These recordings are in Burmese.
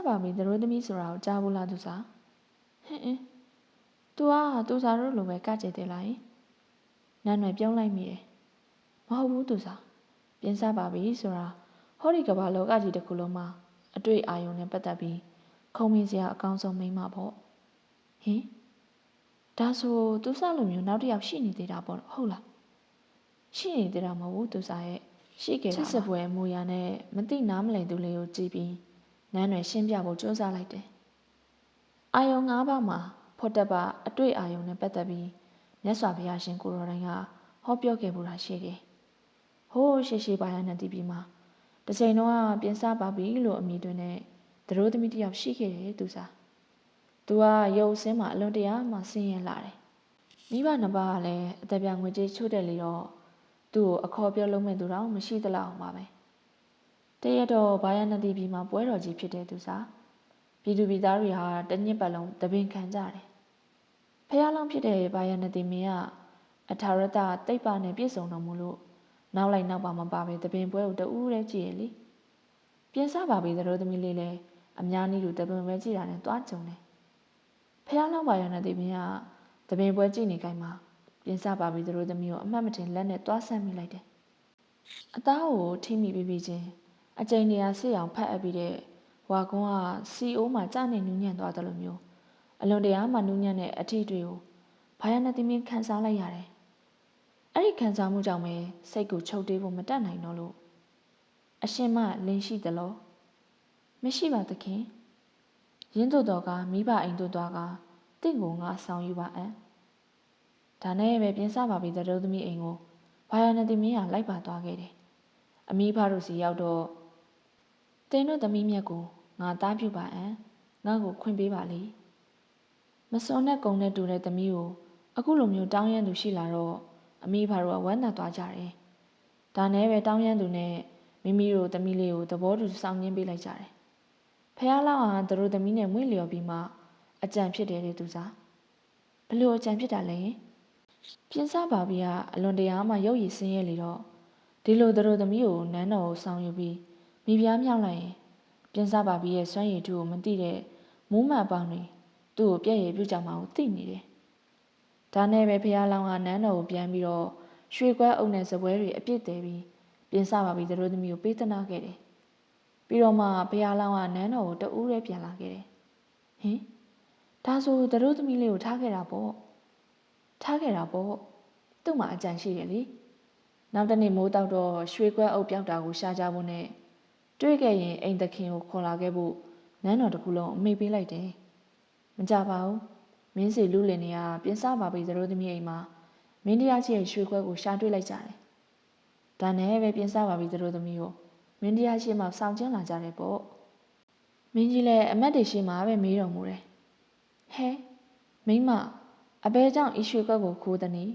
ပါပြီသူတို့သမီးဆိုတာကိုကြားဘူးလားသူစားဟင်းသူကသူစားတို့လိုပဲကကြဲတယ်လားနန်းနယ်ပြုံးလိုက်မိတယ်မဟုတ်ဘူးသူစားပြင်စားပါပြီဆိုတာဟောဒီကဘာလောကကြီးတစ်ခုလုံးမှာအတွေ့အာရုံနဲ့ပတ်သက်ပြီးခုံမင်းစရာအကောင်းဆုံးမိန်းမပေါ့ဟင်ဒါဆိုသူစားလိုမျိုးနောက်တစ်ယောက်ရှိနေသေးတာပေါ့ဟုတ်လားရှိနေသေးတာမဟုတ်ဘူးသူစားရဲ့ရှိခဲ့တာချစ်စပွဲမူရနဲ့မသိနားမလည်သူလေးကိုကြည့်ပြီးနန်းနယ်ရှင်းပြဖို့ကြိုးစားလိုက်တယ်အာယုံ၅ပါးမှာဖော်တက်ပါအတွေ့အာယုံနဲ့ပတ်သက်ပြီးမြတ်စွာဘုရားရှင်ကိုတော်တိုင်ကဟောပြောခဲ့ဘူးတာရှိတယ်ဟိုးရှိပါရနဲ့တည်ပြီးမှတစ်ချိန်တော့ပြင်စားပါပြီလို့အမိတွင်နဲ့သူတို့သမီးတယောက်ရှိခဲ့တယ်သူစားသူကရုပ်ဆင်းမှာအလွန်တရာမှဆင်းရဲလာတယ်မိဘနှစ်ပါးကလည်းအသက်ပြငွေကြေးချို့တဲ့လေတော့သူ့ကိုအခေါ်ပြောလုံးမဲ့သူတော့မရှိသလောက်အောင်ပါပဲတရက်တော့ဘာရနတိပြည်မှာပွဲတော်ကြီးဖြစ်တဲ့သူစားပြည်သူပြည်သားတွေဟာတညစ်ပတ်လုံးတပင်ခံကြတယ်ဖះလောင်းဖြစ်တဲ့ဘာရနတိမင်းကအထာရတတိတ်ပါနဲ့ပြည့်စုံတော်မူလို့နောက်လိုက်နောက်ပါမပါပဲတပင်ပွဲကိုတူးရဲကြည့်ရလေပြင်စားပါပြီသတို့သမီးလေးလည်းအများကြီးတို့တပင်ပွဲကြည့်တာနဲ့တွားကြုံတယ်ဖះလောင်းဘာရနတိမင်းကတပင်ပွဲကြည့်နေကြမှာပြင်စားပါပြီသတို့သမီးကိုအမှတ်မတင်လက်နဲ့တွားဆန့်မိလိုက်တယ်အသားကိုထိမိပြီးချင်းအကျိန်နေရာဆေးအောင်ဖတ်အပ်ပြီးတဲ့ဝါကွန်းကစီအိုးမှာကြာနေနူးညံ့သွားတယ်လို့မျိုးအလွန်တရာမှနူးညံ့တဲ့အထီးတွေကိုဘာရနတိမင်းခံစားလိုက်ရတယ်အဲ့ဒီခံစားမှုကြောင့်ပဲစိတ်ကိုချုပ်တေးဖို့မတတ်နိုင်တော့လို့အရှင်မလင်းရှိသလိုမရှိပါသခင်ရင်းတို့တော်ကမိဘအိမ်တို့သွားကတင့်ကိုငါဆောင်ယူပါအံ့ဒါနဲ့ပဲပြင်စားပါပြီတဲ့တို့သမီးအိမ်ကိုဘာရနတိမင်းကလိုက်ပါသွားခဲ့တယ်အမိဖတို့စီရောက်တော့တင်းတို့သမီးမြတ်ကိုငါသားပြုပါအံ့ငါ့ကိုခွင့်ပေးပါလေမစွန်နဲ့ကုံနဲ့တူတဲ့သမီးကိုအခုလိုမျိုးတောင်းရမ်းသူရှိလာတော့အမိဖတို့ကဝမ်းသာသွားကြတယ်ဒါနဲ့ပဲတောင်းရမ်းသူနဲ့မိမိတို့သမီးလေးကိုသဘောတူဆောင်ရင်းပေးလိုက်ကြတယ်ဖះလောင်းဟာသူတို့သမီးနဲ့မွေ့လျော်ပြီးမှအကြံဖြစ်တယ်တဲ့သူစားဘလို့အကြံဖြစ်တာလဲပြင်စားပါပြီကအလွန်တရာမှရုပ်ရည်ဆင်းရဲလေတော့ဒီလိုသူတို့သမီးကိုနန်းတော်ကိုဆောင်ယူပြီးမိဖုရားမြောက်လိုက်ရင်ပြင်စားပါပြီရဲ့စွမ်းရည်ထုကိုမသိတဲ့မိုးမှန်ပေါင်းတွေသူ့ကိုပြည့်ရည်ပြုကြမှာကိုသိနေတယ်ဒါနဲ့ပဲဖះလောင်းကနန်းတော်ကိုပြန်ပြီးတော့ရွှေကွက်အုပ်နဲ့စပွဲတွေအပြစ်သေးပြီးပြင်စားပါပြီသူတို့သမီးကိုပေးသနာခဲ့တယ်ပြီးတော့မှဖះလောင်းကနန်းတော်ကိုတူးရဲပြန်လာခဲ့တယ်ဟင်ဒါဆိုသူတို့သမီးလေးကိုထားခဲ့တာပေါ့သူ့မှာအကြံရှိတယ်လေနောက်တနေ့မိုးတောက်တော့ရွှေကွက်အုပ်ပြောက်တာကိုရှာကြဖို့နဲ့တွေ့ခဲ့ရင်အိမ်သခင်ကိုခေါ်လာခဲ့ဖို့နန်းတော်တစ်ခုလုံးအမိပေးလိုက်တယ်မကြပါဘူးမင်းစီလူလင်တွေကပြင်စားပါပြီသူတို့သမီးအိမ်မှာမင်းတရားကြီးရဲ့ရွှေကွက်ကိုရှာတွေ့လိုက်ကြတယ်ဒါနဲ့ပဲပြင်စားပါပြီသူတို့သမီးကိုမင်းတရားရှိမှစောင့်ကျင်းလာကြတယ်ပေါ့မင်းကြီးလည်းအမတ်တွေရှိမှပဲမေးတော်မူတယ်ဟဲမိမအဘဲကြောင့်ဤရွှေကွက်ကိုခိုးသည်နီ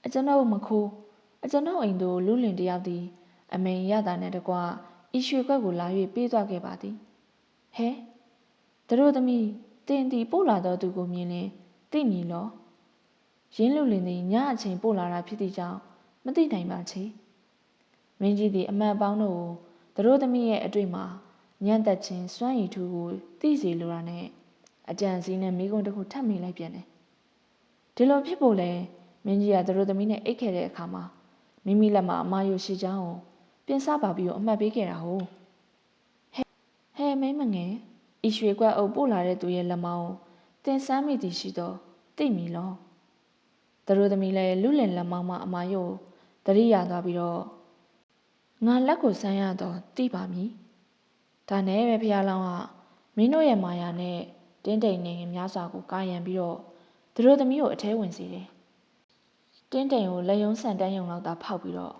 အကျွန်ုပ်မခိုးအကျွန်ုပ်အိမ်တို့လူလင်တယောက်သည်အမိန်ရတာနဲ့တကွဤရွှေကွက်ကိုလာ၍ပေးသွားခဲ့ပါသည်ဟဲသူတို့သမီးတင်သည်ပို့လာတော့သူကိုမြင်ရင်သိမည်လောရင်းလူလင်သည်ညအချိန်ပို့လာတာဖြစ်သည့်ကြောင့်မသိနိုင်ပါချေမင်းကြီးသည်အမှန်ပေါင်းတို့ကိုသူတို့သမီးရဲ့အတွေ့မှာညံ့သက်ခြင်းစွမ်းရည်ထူကိုသိစေလိုတာနဲ့အကြံစီးနဲ့မိကုံတစ်ခုထပ်မိလိုက်ပြန်တယ်ဒီလိုဖြစ်ဖို့လဲမင်းကြီးကသူတို့သမီးနဲ့အိတ်ခဲ့တဲ့အခါမှာမိမိလက်မှာအမားရုပ်ရှိချောင်းကိုပြင်စားပါပြီးတော့အမှတ်ပေးခဲ့တာဟုတ်ဟဲမိမငယ်ဤရွှေကွက်အုပ်ပို့လာတဲ့သူရဲ့လက်မောင်းတင်ဆန်းမိသည်ရှိတော့သိမည်လောသူတို့သမီးလည်းလူလင်လက်မောင်းမှာအမားရုပ်တရိယာသွားပြီးတော့ငါလက်ကိုဆန်းရတော့သိပါမည်ဒါနဲ့ပဲဖះလောင်းကမင်းတို့ရဲ့မာယာနဲ့တင်းတိမ်နေများစွာကိုကာယံပြီးတော့သူတို့သမီးကိုအထဲဝင်စေတယ်တင်းတိမ်ကိုလက်ယုံဆန်တန်းယုံလောက်သာဖောက်ပြီးတော့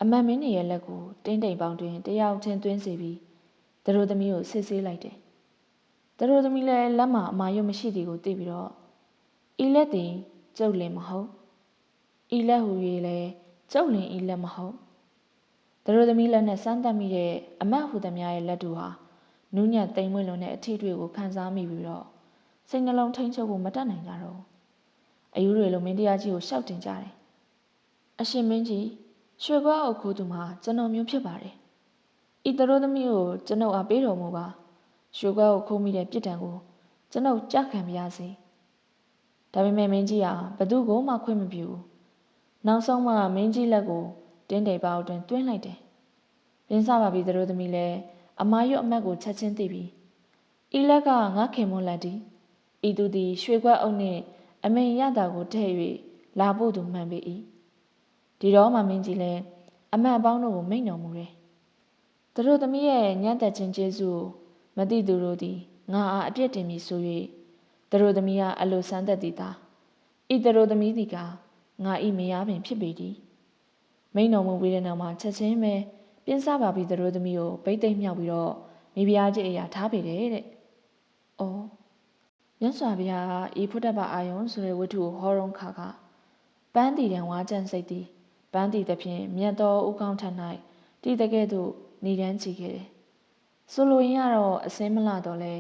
အမတ်မင်းတွေရဲ့လက်ကိုတင်းတိမ်ပေါင်းတွင်တယောက်ချင်းသွင်းစေပြီးသူတို့သမီးကိုစစ်ဆေးလိုက်တယ်သူတို့သမီးလည်းလက်မှာအမာရွတ်မရှိသည်ကိုသိပြီးတော့ဤလက်သည်ကျုပ်လင်မဟုတ်ဤလက်ဟူ၍လည်းကျုပ်လင်ဤလက်မဟုတ်သူတို့သမီးလက်နဲ့စမ်းသပ်မိတဲ့အမတ်ဟူသမျှရဲ့လက်တို့ဟာနူးညံ့သိမ်မွေ့လွန်တဲ့အထီးတွေကိုခံစားမိပြီးတော့စိတ်နှလုံးထိန်ချုပ်ဖို့မတတ်နိုင်ကြတော့အယူတွေလိုမင်းတရားကြီးကိုရှောက်တင်ကြတယ်အရှင်မင်းကြီးရွှေကွက်အုပ်ခိုးသူမှာကျွန်တော်မျိုးဖြစ်ပါတယ်ဤသူတို့သမီးကိုကျွန်ုပ်အားပေးတော်မူပါ ရွှေခွက်ကိုခိုးမိတဲ့ပြစ်ဒဏ်ကိုကျွန်ုပ်ကြခံပြရစီဒါပေမဲ့မင်းကြီးကဘသူ့ကိုမှခွင့်မပြုဘူးနောက်ဆုံးမှမင်းကြီးလက်ကိုတင်းတယ်ပေါအတွင်တွင်းလိုက်တယ်ပြင်းစားပါပြီတို့သမီးလည်းအမားရွတ်အမတ်ကိုချက်ချင်းသိပြီဤလက်ကငါခင်မွန်းလက်ဒီဤသူသည်ရွှေခွက်အုပ်နှင့်အမိန်ရတာကိုထည့်၍လာဖို့သူမှန်ပေ၏ဒီတော့မှမင်းကြီးလည်းအမတ်အပေါင်းတို့ကိုမိန့်တော်မူတယ်တို့သမီးရဲ့ညံ့သက်ခြင်းကျေးဇူးမသိသူတို့သည်ငါအားအပြစ်တင်ပြီးဆို၍တို့သမီးကအလိုဆန်းသက်သည်သာဤတို့သမီးသည်ကငါဤမယားပင်ဖြစ်ပေသည်မိန့်တော်မူပြီးတဲ့နောက်မှာချက်ချင်းပဲပြင်းစားပါပြီတို့သမီးကိုဗိတ်သိမ့်မြောက်ပြီးတော့မိဖုရားကြီးအရာထားပေတယ်တဲ့။အော်မြတ်စွာဘုရားဤဖုဒ္ဓဘာအာယုံဆိုတဲ့ဝတ္ထုကိုဟောရုံခါကပန်းတီတံဝါကြံစိတ်သည်ပန်းတီသဖြင့်မြတ်သောဥကောင်းထ၌တည်တကဲ့သို့နေတန်းချီခဲ့တယ်။ဆိုလိုရင်းကတော့အစင်းမလှတော့လဲ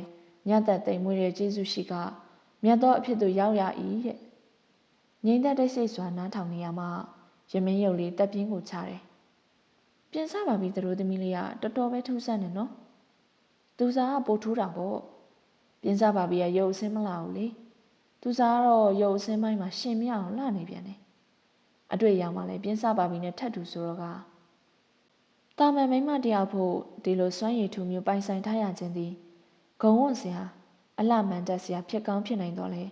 ညတ်သက်သိမ်မွေးတဲ့ကျေးဇူးရှိကမြတ်သောအဖြစ်သို့ရောက်ရ၏တဲ့။ငြိမ်သက်တိတ်ဆိတ်စွာနားထောင်နေရမှရမင်းရုပ်လေးတက်ပြင်းကိုချတယ်။ပြင်စားပါပြီတို့သမီးလေးကတော်တော်ပဲထူးဆန်းတယ်နော်။သူစားကပိုထူးတာပေါ့။ပြင်စားပါပြီကရုပ်အစင်းမလှဘူးလေ။သူစားကတော့ရုပ်အစင်းပိုင်းမှာရှင်မရအောင်လှနေပြန်တယ်။အတွေ့အကြုံမှလည်းပြင်စားပါပြီနဲ့ထပ်တူဆိုတော့ကတာမန်မိမတယောက်ဖို့ဒီလိုစွမ်းရည်ထူမျိုးပိုင်ဆိုင်ထားရခြင်းသည်ဂုံဝတ်စရာအလှမှန်တက်စရာဖြစ်ကောင်းဖြစ်နိုင်တော့လေ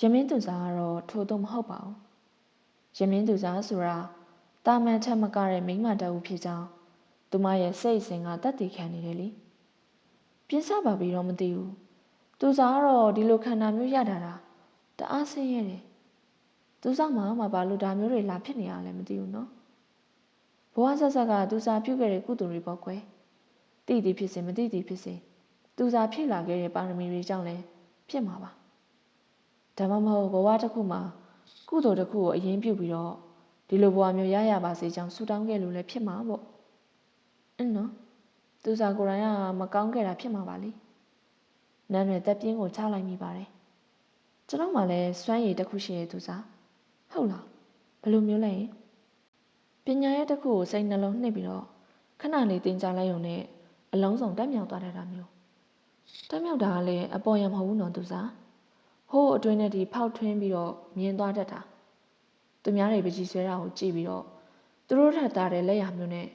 ရမင်းသူစားကတော့ထို့သို့မဟုတ်ပါဘူးရမင်းသူစားဆိုတာတာမန်ထက်မကတဲ့မိမတအုပ်ဖြစ်ကြောင်းသူမရဲ့စိတ်စဉ်ကတတ်သိခံနေတယ်လေပြင်းစားပါပြီတော့မသိဘူးသူစားကတော့ဒီလိုခန္ဓာမျိုးရတာတအားဆင်းရဲတယ်သူစားမှဘာလို့ဒါမျိုးတွေလာဖြစ်နေရလဲမသိဘူးနော်ဘဝဆက်ဆက်ကသူစားပြုခဲ့တဲ့ကုသိုလ်တွေပေါ့ကွယ်သိသည်ဖြစ်စေမသိသည်ဖြစ်စေသူစားဖြစ်လာခဲ့တဲ့ပါရမီတွေကြောင့်လည်းဖြစ်မှာပါဒါမှမဟုတ်ဘဝတစ်ခုမှာကုသိုလ်တစ်ခုကိုအရင်ပြုပြီးတော့ဒီလိုဘဝမျိုးရပါစေကြောင်းဆုတောင်းခဲ့လို့လည်းဖြစ်မှာပေါ့နော်သူစားကိုယ်တိုင်ကမကောင်းခဲ့တာဖြစ်မှာပါလေနန်းနယ်တက်ပြင်းကိုချလိုက်မိပါတယ်ကျွန်တော်မှလည်းစွမ်းရည်တစ်ခုရှိရဲ့သူစားဟုတ်လားဘယ်လိုမျိုးလဲပညာရဲ့တစ်ခုကိုစိတ်နှလုံးနှိပ်ပြီးတော့ခဏလေးတင်ကြလိုက်ရုံနဲ့အလုံးစုံတက်မြောက်သွားတတ်တာမျိုးတက်မြောက်တာကလည်းအပေါ်ရမဟုတ်ဘူးနော်သူစားဟိုးအတွင်းနဲ့ဒီဖောက်ထွင်းပြီးတော့မြင်သွားတတ်တာသူများတွေပကြီးဆွဲတာကိုကြည့်ပြီးတော့သူတို့ထက်သားတဲ့လက်ရမျိုးနဲ့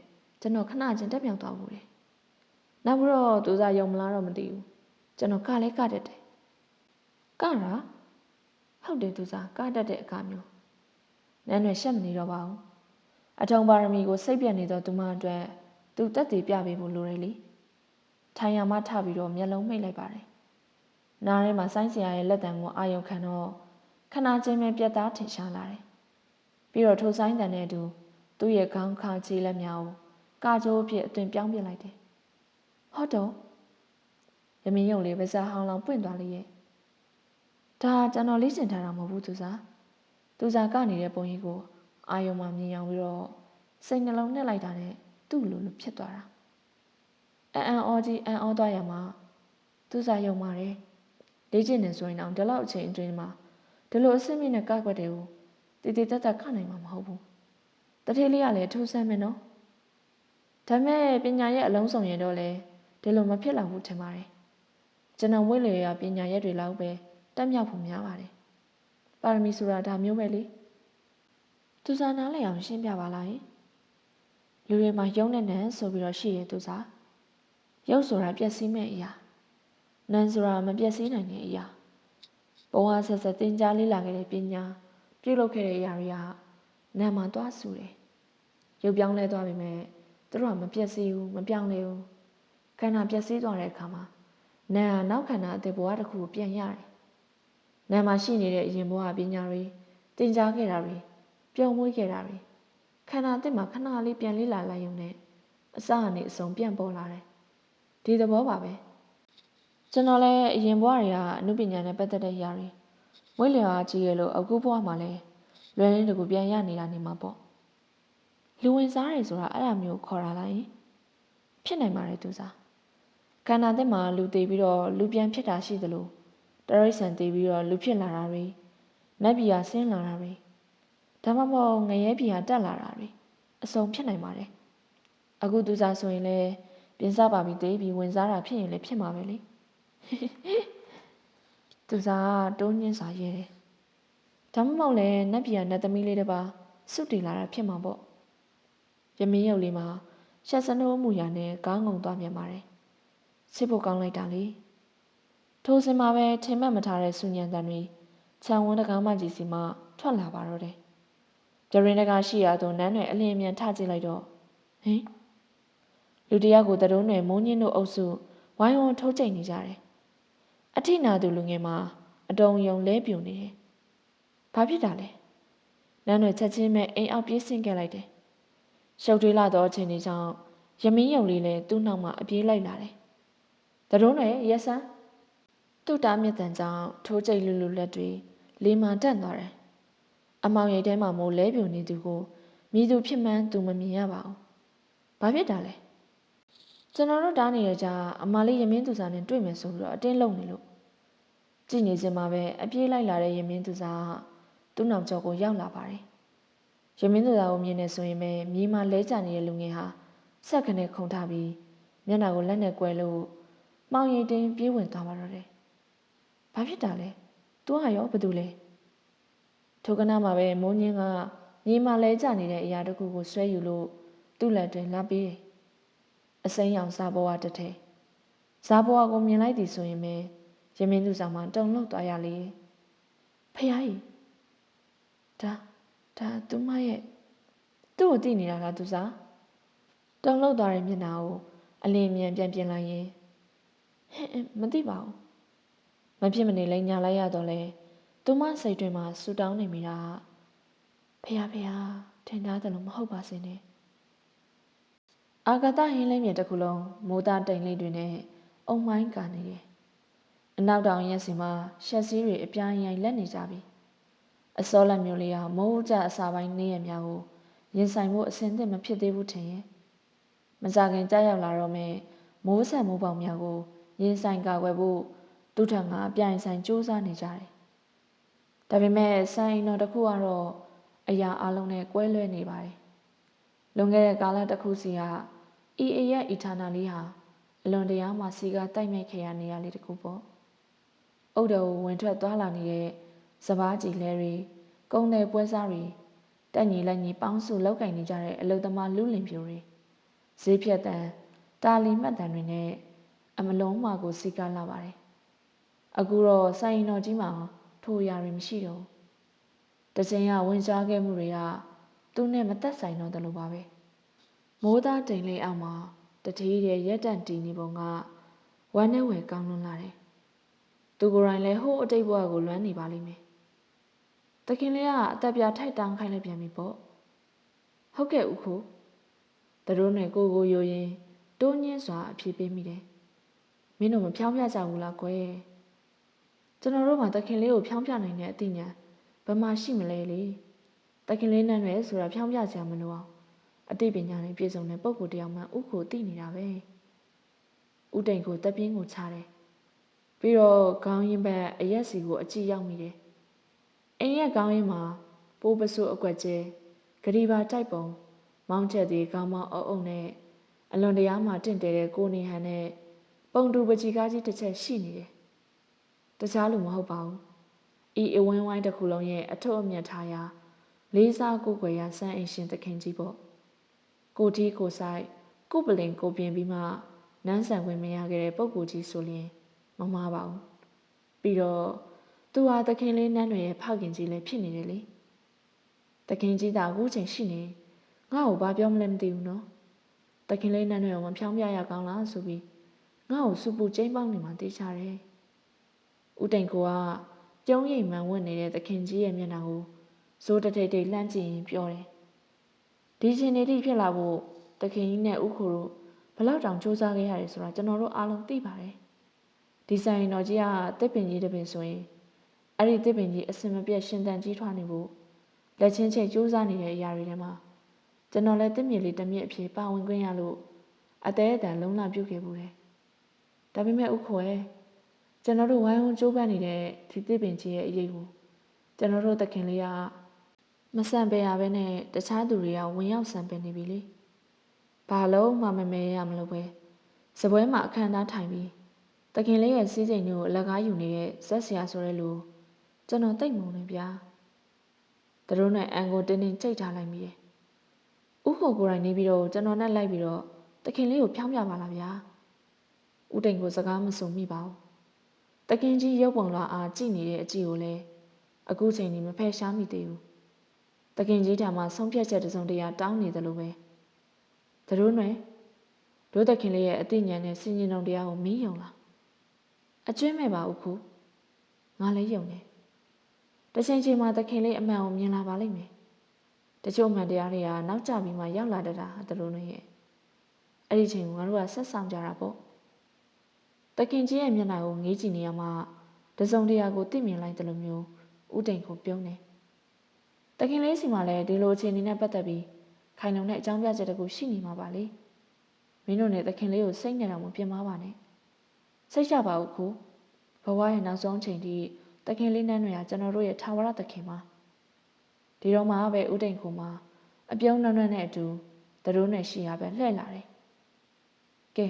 ကျွန်တော်ခဏချင်းတက်မြောက်သွားဘူးလေနောက်ပြီးတော့သူစားယုံမလားတော့မသိဘူးကျွန်တော်ကလည်းကတတ်တယ်ကတာဟုတ်တယ်သူစားကတတ်တဲ့အခါမျိုးနန်းရွယ်ရှက်မနေတော့ပါဘူးအထုံပါရမီကိုစိတ်ပြတ်နေသောသူမအတွက်သူတက်တည်ပြပေးဖို့လိုတယ်လေထိုင်ရမှထပြီးတော့မျက်လုံးမိတ်လိုက်ပါတယ်နားထဲမှာဆိုင်းစရာရဲ့လက်တံကိုအာယုံခံတော့ခဏချင်းပဲပြတ်သားထင်ရှားလာတယ်ပြီးတော့ထိုဆိုင်းတန်တဲ့အတူသူ့ရဲ့ခေါင်းခါချေးလက်များကိုကာကြိုးအဖြစ်အသွင်ပြောင်းပြလိုက်တယ်ဟုတ်တော့ရမင်းရုံလေးပါးစပ်ဟောင်းလောင်ပွင့်သွားလေရဲ့ဒါကျွန်တော်လေ့ကျင့်ထားတာမဟုတ်ဘူးသူစားကနေတဲ့ပုံရိပ်ကိုအာယုံမှာမြင်အောင်ပြီးတော့စိတ်နှလုံးနဲ့လိုက်တာနဲ့သူ့လိုဖြစ်သွားတာအန်အောကြီးအန်အောသွားရမှာသူစားယုံပါတယ်လေ့ကျင့်နေဆိုရင်တော့ဒီလောက်အချိန်အတွင်းမှာဒီလိုအဆင့်မြင့်တဲ့ကောက်ွက်တွေကိုတည်တည်တတ်ခနိုင်မှာမဟုတ်ဘူးတထေးလေးကလည်းထူးဆန်းမယ်နော်ဒါမဲ့ပညာရဲ့အလုံးစုံရင်တော့လေဒီလိုမဖြစ်လောက်ဘူးထင်ပါတယ်ကျွန်တော်ဝိလေရပညာရဲ့တွေလောက်ပဲတက်မြောက်ဖို့များပါတယ်ပါရမီဆိုတာဒါမျိုးပဲလေသူစားနားလည်အောင်ရှင်းပြပါလားလူတွေမှာယုံနဲ့နန်းဆိုပြီးတော့ရှိရဲ့သူစားရုပ်ဆိုတာပျက်စီးမဲ့အရာနန်းဆိုတာမပျက်စီးနိုင်တဲ့အရာဘဝဆက်ဆက်သင်ကြားလေ့လာခဲ့တဲ့ပညာပြုလုပ်ခဲ့တဲ့အရာတွေကနာမှာသွားဆူတယ်ရုပ်ပြောင်းလဲသွားပြီမဲ့သူတို့ကမပျက်စီးဘူးမပြောင်းလဲဘူးခန္ဓာပျက်စီးသွားတဲ့အခါမှာနာနောက်ခန္ဓာအသေးဘဝတစ်ခုကိုပြန်ရတယ်နာမှာရှိနေတဲ့အရင်ဘဝပညာတွေသင်ကြားခဲ့တာတွေပြုံးမွေးခဲ့တာတွေခန္ဓာအသစ်မှာခဏလေးပြန်လေ့လာလိုက်ရုံနဲ့အစအနေအဆုံးပြန်ပေါ်လာတယ်ဒီသဘောပါပဲကျွန်တော်လည်းအရင်ဘဝတွေကအမှုပညာနဲ့ပတ်သက်တဲ့အရာတွေမွေးလျော်အားကြီးရလို့အခုဘဝမှာလည်းလွယ်ရင်းတကူပြန်ရနေတာနေမှာပေါ့လူဝင်စားတွေဆိုတာအဲ့လိုမျိုးခေါ်တာလားဖြစ်နိုင်ပါတယ်သူစားခန္ဓာအသစ်မှာလူတည်ပြီးတော့လူပြန်ဖြစ်တာရှိသလိုတရိษံတည်ပြီးတော့လူဖြစ်လာတာတွေနတ်ပြည်ကဆင်းလာတာတွေဒါမှမဟုတ်ငရဲပြည်ကတက်လာတာတွေအစုံဖြစ်နိုင်ပါတယ်အခုသူစားဆိုရင်လည်း ပြင်စားပါပြီးသေးပြီးဝင်စားတာဖြစ်ရင်လည်းဖြစ်မှာပဲလေသူစားတိုးညင်းစာရဲတယ်ဒါမှမဟုတ်လည်းနတ်ပြည်ကနတ်သမီးလေးတစ်ပါးစွတ်တီလာတာဖြစ်မှာပေါ့ရမင်းရုပ်လေးမှာရှက်စနိုးမှုရနဲ့ကားငုံသွားပြန်ပါတယ်စစ်ဖို့ကောင်းလိုက်တာလေထိုစင်မှာပဲထင်မှတ်မထားတဲ့စူညံတန်တွေခြံဝန်းတကားမကြီးစီမှထွက်လာပါတော့တယ်ကြရင်တကားရှိရသောနန်းတွေအလင်းအမြန်ထကြည့်လိုက်တော့ဟင်လူတယောက်ကိုတရုံးနယ်မိုးညင်းတို့အုပ်စုဝိုင်းဝန်းထိုးကျိတ်နေကြတယ်အထိနာသူလူငယ်မှာအတုံယုံလဲပြူနေတယ်ဘာဖြစ်တာလဲနန်းတွေချက်ချင်းမဲ့အိမ်အောက်ပြေးဆင်းခဲ့လိုက်တယ်ရှုပ်ထွေးလာသောအချိန်တွေကြောင့်ရမင်းယုံလေးလည်းသူ့နောက်မှာအပြေးလိုက်လာတယ်တရုံးနယ်ရက်စမ်းသူ့တားမြစ်တန်ကြောင့်ထိုးကျိတ်လူလူလက်တွေလေးမာတက်သွားတယ်အမောင်ရိပ်ထဲမှာမိုးလဲပြူနေသူကိုမြည်သူဖြစ်မှန်းသူမမြင်ရပါဘူးဘာဖြစ်တာလဲကျွန်တော်တို့တားနေရကြအမလေးရမင်းသူစားနဲ့တွေ့မယ်ဆိုပြီးတော့အတင်းလုံနေလို့ကြည်နေစင်မှာပဲအပြေးလိုက်လာတဲ့ရမင်းသူစားကသူ့နောက်ကျောကိုရောက်လာပါတယ်ရမင်းသူစားကိုမြင်နေဆိုရင်ပဲမြေမှာလဲကျနေတဲ့လူငယ်ဟာဆက်ခနဲ့ခုန်ထပြီးမျက်နှာကိုလက်နဲ့ကွဲလို့မှောင်ရိပ်တင်းပြေးဝင်သွားပါတော့တယ်ဘာဖြစ်တာလဲသူကရောဘာတူလဲထိုကနာမှာပဲမိုးညင်းကမြေမှာလဲကျနေတဲ့အရာတစ်ခုကိုဆွဲယူလို့သူ့လက်တွင်လာပေးတယ်အစိမ်းရောင်စားဘဝတစ်ထည်စားဘဝကိုမြင်လိုက်သည်ဆိုရင်ပဲရမင်းသူဆောင်မှတုံလှုပ်သွားရလေဖယားကြီးဒါသူမရဲ့သူ့ကိုသိနေတာလားသူစားတုံလှုပ်သွားတဲ့မျက်နှာကိုအလင်းမြန်ပြန်ပြင်လိုက်ရင်ဟဲ့မသိပါဘူးမဖြစ်မနေလဲညာလိုက်ရတော့လဲသူမစိတ်တွင်မှဆူတောင်းနေမိတာဖယားထင်သားတယ်လို့မဟုတ်ပါစေနဲ့အာဂတဟင်းလိမ့်မြေတစ်ခုလုံးမိုးသားတိမ်လေးတွေနဲ့အုံမိုင်းကာနေတယ်အနောက်တောင်ရက်စီမှာရှက်စည်းတွေအပြားရိုင်လက်နေကြပြီအစောလက်မျိုးလေးဟာမိုးကြအစာပိုင်းနေရများကိုရင်ဆိုင်ဖို့အဆင်သင့်မဖြစ်သေးဘူးထင်ရဲ့မကြခင်ကြားရောက်လာတော့မယ်မိုးဆက်မိုးပေါင်များကိုရင်ဆိုင်ကာကွယ်ဖို့သူထံကအပြိုင်ဆိုင်စူးစမ်းနေကြတယ်ဒါပေမဲ့စံအိမ်တော်တစ်ခုကတော့အရာအလုံးနဲ့ကွဲလွဲနေပါတယ်လွန်ခဲ့တဲ့ကာလတစ်ခုစီကဤအရက်ဤဌာနလေးဟာအလွန်တရာမှစီကတိုက်မြိုက်ခဲ့ရနေရလေးတစ်ခုပေါ့အုတ်တော်ဝင်ထွက်သွားလာနေတဲ့စပားကြီးလဲတွေကုန်းတဲ့ပွဲစားတွေတက်ညီလက်ညီပေါင်းစုလောက်ကင်နေကြတဲ့အလုသမားလူလင်ပြိုတွေဈေးဖြတ်တန်တာလီမှတ်တန်တွေနဲ့အမလုံးမှကိုစီကလာပါတယ်အခုတော့ဆိုင်တော်ကြီးမှာထိုအရာတွေမရှိတော့တခြင်းကဝင်ကြားခဲ့မှုတွေကသူနဲ့မသက်ဆိုင်တော့တယ်လို့ပါပဲမိုးသားတိမ်လေးအောက်မှာတတိယရက်တန့်တီနေပုံကဝမ်းနဲ့ဝယ်ကောင်းလွန်းလာတယ်သူကိုယ်တိုင်လည်းဟိုးအတိတ်ဘဝကိုလွမ်းနေပါလိမ့်မယ်တခင်လေးကအသက်ပြထိုက်တောင်းခိုင်းလိုက်ပြန်ပြီပေါ့ဟုတ်ကဲ့ဦးခိုတတို့နဲ့ကိုယိုရင်တိုးညင်းစွာအပြေးပေးမိတယ်မင်းတို့မဖြောင်းပြကြဘူးလားကွယ်ကျွန်တော်တို့မှတခင်လေးကိုဖြောင်းပြနိုင်တဲ့အသိဉာဏ်ဘယ်မှာရှိမလဲလေတခင်လေးနဲ့ရွယ်ဆိုတာဖြောင်းပြကြမလို့အောင်အသိပညာနဲ့ပြည့်စုံတဲ့ပုဂ္ဂိုလ်တယောက်မှဥခိုသိနေတာပဲဥတိန်ကိုတက်ပြင်းကိုချတယ်ပြီးတော့ခေါင်းရင်းဘက်အရက်စီကိုအကြည့်ရောက်မိတယ်အိမ်ရဲ့ခေါင်းရင်းမှာပိုးပစိုးအကွက်ကျဲဂရီပါတိုက်ပုံမောင်းချက်သေးခေါင်းမောင်းအုပ်နဲ့အလွန်တရာမှတင့်တယ်တဲ့ကိုနေဟန်နဲ့ပုံတူပကြီးကားကြီးတစ်ချက်ရှိနေတယ်တခြားလူမဟုတ်ပါဘူးဤအဝင်းဝိုင်းတစ်ခုလုံးရဲ့အထုပ်အမြတ်ထားရာလေးစားကိုွယ်ရာစမ်းအိမ်ရှင်သခင်ကြီးပေါ့ကိုတီးကိုဆိုင်ကိုပလင်ကိုပြင်ပြီးမှနန်းဆန်ခွင့်မရခဲ့တဲ့ပုဂ္ဂိုလ်ကြီးဆိုရင်မမှားပါဘူးပြီးတော့သူဟာသခင်လေးနန်းတွေရဲ့ဖခင်ကြီးလည်းဖြစ်နေတယ်လေသခင်ကြီးသာအခုချိန်ရှိနေငါ့ကိုဘာပြောမလဲမသိဘူးနော်သခင်လေးနန်းတွေကိုမဖြောင်းပြရကောင်းလားဆိုပြီးငါ့ကိုစူပူကျိန်းပေါင်းနေမှသိချတယ်ဦးတိန်ကိုကကျုံးရိပ်မှန်ဝင်နေတဲ့သခင်ကြီးရဲ့မျက်နှာကိုဇိုးတထိတ်ထိတ်လှမ်းကြည့်ရင်ပြောတယ်ဒီချိန်နေတိဖြစ်လာဖို့သခင်ကြီးနဲ့ဥခိုတို့ဘလောက်တောင်စူးစမ်းခဲ့ရတယ်ဆိုတာကျွန်တော်တို့အားလုံးသိပါတယ်ဒီဆိုင်တော်ကြီးကတစ်ပင်ကြီးတစ်ပင်ဆိုရင်အဲ့ဒီတစ်ပင်ကြီးအစင်မပြတ်ရှင်သန်ကြီးထွားနေဖို့လက်ချင်းချိတ်စူးစမ်းနေတဲ့အရာတွေထဲမှာကျွန်တော်လည်းတစ်မြေလေးတစ်မြစ်အဖြစ်ပါဝင်ခွင့်ရလို့အသေးအတန်လုံးလပြုတ်ခဲ့ဘူးတယ်ဒါပေမဲ့ဥခိုရဲ့ကျွန်တော်တို့ဝိုင်းဝန်းကြိုးပမ်းနေတဲ့ဒီတစ်ပင်ကြီးရဲ့အရေးကိုကျွန်တော်တို့သခင်လေးကမဆန်ပေရပဲနဲ့တခြားသူတွေကဝင်ရောက်ဆန်ပင်နေပြီလေဘာလို့မှမမဲရမလို့ပဲ စပွဲမှာအခမ်းအနားထိုင်ပြီးတခင်လေးရဲ့စီးစိမ်တွေကိုအလကားယူနေတဲ့ဇက်ဆရာဆိုတဲ့လူကျွန်တော်တိတ်မုံနေဗျာသူတို့နဲ့အန်ကိုတင်းတင်းကြိတ်ထားလိုက်မိတယ်ဥခိုကိုယ်တိုင်နေပြီးတော့ကျွန်တော်နဲ့လိုက်ပြီးတော့တခင်လေးကိုဖြောင်းပြပါလားဗျာဦးတိန်ကိုစကားမစုံမိပါဘူးတခင်ကြီးရုပ်ပုံလွှာအားကြည့်နေတဲ့အကြည့်ကိုလည်းအခုချိန်ကြီးမဖယ်ရှားမိသေးဘူးတခင်ကြီးထာမှာဆုံးဖြတ်ချက်တစုံတရာတောင်းနေတယ်လို့ပဲသူတို့နဲ့တို့တခင်လေးရဲ့အသိဉာဏ်နဲ့စင်ញင်တော်တရားကိုမင်းယုံလားအကျွမ်းမဲ့ပါဦးခုငါလည်းယုံတယ်တချိန်ချိန်မှာတခင်လေးအမှန်ကိုမြင်လာပါလိမ့်မယ်တချို့မှန်တရားတွေကနောက်ကျပြီးမှရောက်လာတတ်တာသူတို့နဲ့ရဲ့အဲ့ဒီချိန်ကငါတို့ကဆက်ဆောင်ကြတာပေါ့တခင်ကြီးရဲ့မျက်နှာကိုငေးကြည့်နေရမှတစုံတရာကိုသိမြင်လိုက်တယ်လို့မျိုးဥတိန်ကိုပြုံးတယ်တခင်လေးစီမှာလည်းဒီလိုအခြေအနေနဲ့ပတ်သက်ပြီးခိုင်လုံတဲ့အကြောင်းပြချက်တခုရှိနေမှာပါလေမင်းတို့နဲ့တခင်လေးကိုစိတ်နဲ့တော့မပြင်ပါပါနဲ့စိတ်ချပါဦးခုဘဝရဲ့နောက်ဆုံးချိန်ထိတခင်လေးနဲ့တွေကကျွန်တော်တို့ရဲ့ထာဝရတခင်ပါဒီတော့မှပဲဥတိန်ကိုမှအပြုံးနှွမ်းနှွမ်းနဲ့အတူသူတို့နဲ့ရှိရပဲလှည့်လာတယ်ကဲ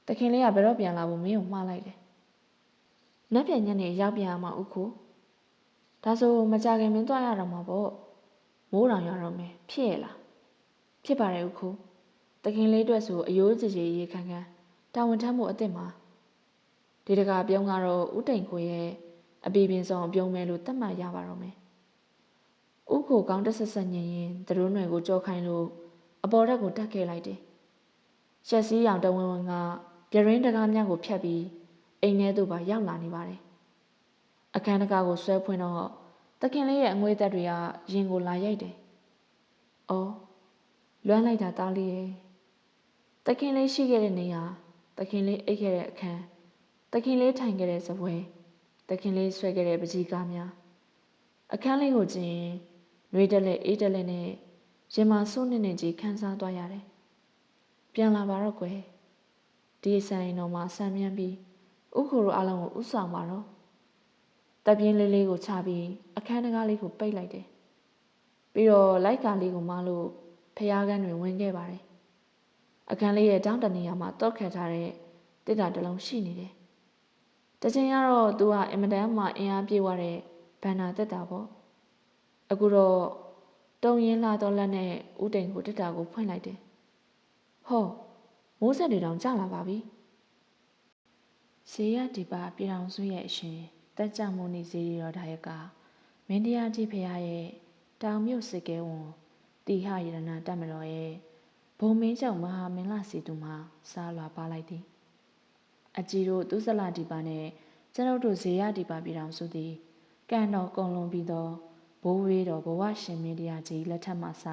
တခင်လေးကဘယ်တော့ပြန်လာဖို့မင်းကိုမှားလိုက်တယ်နတ်ပြန်ညနေရောက်ပြန်အောင်ဥခုဒါဆိုမကြခင်မင်းသွားရတော့မှာပေါ့မိုးတောင်ရတော့မယ်ဖြစ်ရလားဖြစ်ပါတယ်ဥခုတခင်လေးအတွက်ဆိုအယိုးကြည်ကြည်ရေခမ်းခမ်းတာဝန်ထမ်းမှုအသင့်ပါဒီတကာပြုံးကတော့ဥတိန်ကိုရဲ့အပီပင်ဆောင်ပြုံးမယ်လို့သတ်မှတ်ရပါတော့မယ်ဥခိုကောင်းတဆက်ဆက်ညင်ရင်သူတို့နယ်ကိုကြောခိုင်းလို့အပေါ်တက်ကိုတက်ခဲ့လိုက်တယ်ရှက်စည်းရောင်တဝင်းဝင်းကပြရင်းတကားများကိုဖြတ်ပြီးအိမ်ထဲသို့ပါရောက်လာနေပါတယ်အခန်းတကားကိုဆွဲဖွင့်တော့တခင်လေးရဲ့အငွေးသက်တွေကရင်ကိုလာရိုက်တယ်။အော်လွမ်းလိုက်တာတားလေးရဲ့တခင်လေးရှိခဲ့တဲ့နေရာတခင်လေးအိတ်ခဲ့တဲ့အခန်းတခင်လေးထိုင်ခဲ့တဲ့စပွဲတခင်လေးဆွဲခဲ့တဲ့ပကြီးကားများအခန်းလေးကိုကြည့်ရင်နှွေးတက်လက်အေးတက်လက်နဲ့ရင်မာဆိုးနေနေကြီးခန်းစားသွားရတယ်။ပြန်လာပါတော့ကွယ်ဒီဆိုင်တော်မှာဆံမြန်းပြီးဥခိုတို့အားလုံးကိုဥဆောင်ပါတော့တပ်ပြင်းလေးလေးကိုချပြီးအခန်းတကားလေးကိုပိတ်လိုက်တယ်ပြီးတော့လိုက်ကာလေးကိုမလို့ဖျားကန်းတွေဝင်ခဲ့ပါတယ်အခန်းလေးရဲ့တောင်းတနေရာမှာတောက်ခတ်ထားတဲ့တစ်တာတစ်လုံးရှိနေတယ်တချိန်ကတော့သူကအင်မတန်မှအင်အားပြေဝတဲ့ဘန္နာတက်တာပေါ့အခုတော့တုံရင်လာတော့လက်နဲ့ဥတိန်ကိုတက်တာကိုဖွင့်လိုက်တယ်ဟောမိုးဆက်တွေတောင်ကျလာပါပြီရှေးရဒီပါပြည်တော်စုရဲ့အရှင်တက်ကြမှုနေစီရီတော်ဒါယကမင်းတရားကြီးဖရာရဲ့တောင်မြို့စစ်ကဲဝန်တိဟရဏတမတော်ရဲ့ဘုံမင်းကျောင်းမဟာမင်းလာစီသူမှာစားလွာပါလိုက်သည်အကြီးတို့သူဇလဒီပါနဲ့ကျွန်ုပ်တို့ဇေယဒီပါပြည်တော်စုသည်ကံတော်ကုံလုံးပြီးသောဘိုးဝေးတော်ဘဝရှင်မင်းတရားကြီးလက်ထက်မှစ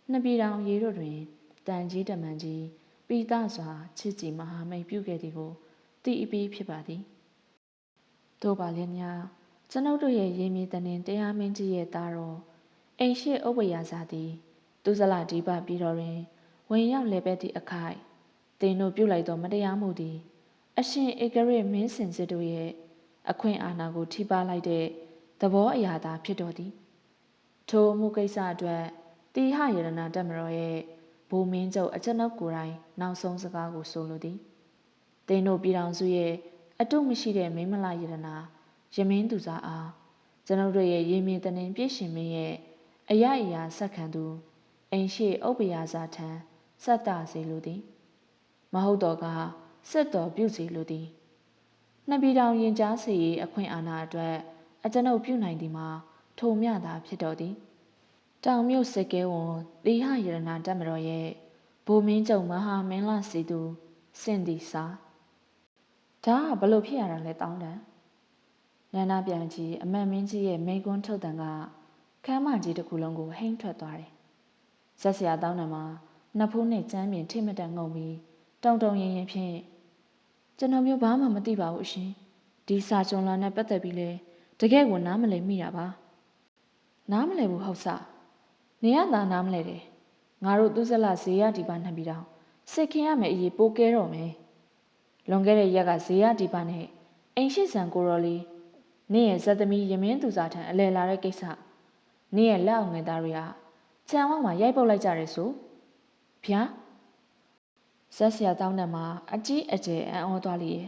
နှစ်ပြည်တော်ရေတို့တွင်တန်ကြီးတမန်ကြီးပိသစွာချစ်ကြည်မဟာမိတ်ပြုခဲ့သည်ကိုသိအပြီးဖြစ်ပါသည်တို့ပါလျက်များကျွန်ုပ်တို့ရဲ့ရေမြေတန်တရားမင်းကြီးရဲ့သားတော်အိမ်ရှိဥပယဇာသည်သူဇလဒီပပြည်တော်တွင်ဝင်ရောက်လဲပဲသည့်အခိုက်တင်တို့ပြုလိုက်သောမတရားမှုသည်အရှင်ဧကရမင်းစင်စစ်တို့ရဲ့အခွင့်အာဏာကိုထိပါလိုက်တဲ့သဘောအရာသာဖြစ်တော်သည်ထိုမှုကိစ္စအတွက်တိဟရဏတက်မတော်ရဲ့ဘူမင်းချုပ်အကျွန်ုပ်ကိုယ်တိုင်နောက်ဆုံးစကားကိုဆိုလိုသည်တင်တို့ပြည်တော်စုရဲ့အတုမရှိတဲ့မိမလယရနာယမင်းသူစားအားကျွန်ုပ်တို့ရဲ့ရေမြေတနင်ပြည့်ရှင်မင်းရဲ့အယအရာဆက်ခံသူအိမ်ရှိဥပယဇာထံဆက်တစေလိုသည်မဟုတ်တော့ကစစ်တော်ပြုစီလိုသည်နှစ်ပြည်တော်ရင်ကြားစီအခွင့်အာဏာအတွက်အကျွန်ုပ်ပြုနိုင်သည်မှာထိုမြတာဖြစ်တော်သည်တောင်မြို့စစ်ကဲဝန်တိဟရဏတက်မတော်ရဲ့ဘူမင်းကျုံမဟာမင်းလာစီသူစင်သည်စာဒါကဘလို့ဖြစ်ရတာလဲတောင်းတန်နန္ဒပြန်ကြီးအမတ်မင်းကြီးရဲ့မိကွန်းထုတ်တန်ကခမ်းမကြီးတစ်ခုလုံးကိုဟိမ့်ထွက်သွားတယ်ဇက်ဆရာတောင်းတန်မှာနှစ်ဖူးနဲ့ကျမ်းပြင်ထိမတန်ငုံပြီးတုံတုံရင်ရင်ဖြင့်ကျွန်တော်မျိုးဘာမှမသိပါဘူးအရှင်ဒီစာချုံလာနဲ့ပတ်သက်ပြီးလဲတကယ်ကိုနားမလည်မိတာပါနားမလည်ဘူးဟုတ်စားနေရတာနားမလဲတယ်ငါတို့သူဇလဇေယဒီပါနှံပြီးတော့စစ်ခင်ရမယ်အရေးပိုကဲတော့မယ်လွန်ခဲ့တဲ့ရက်ကဇေယဒီပါနဲ့အိမ်ရှိဆန်ကိုရော်လီနင့်ရဲ့ဇက်သမီးယမင်းသူစားထံအလဲလာတဲ့ကိစ္စနင့်ရဲ့လက်အောင်ငယ်သားတွေကခြံဝမှာရိုက်ပုတ်လိုက်ကြတယ်ဆိုဗျာ ဆက်ဆရာတောင်းတဲ့မှာအကြီးအကျယ်အံ့ဩသွားလိရဲ့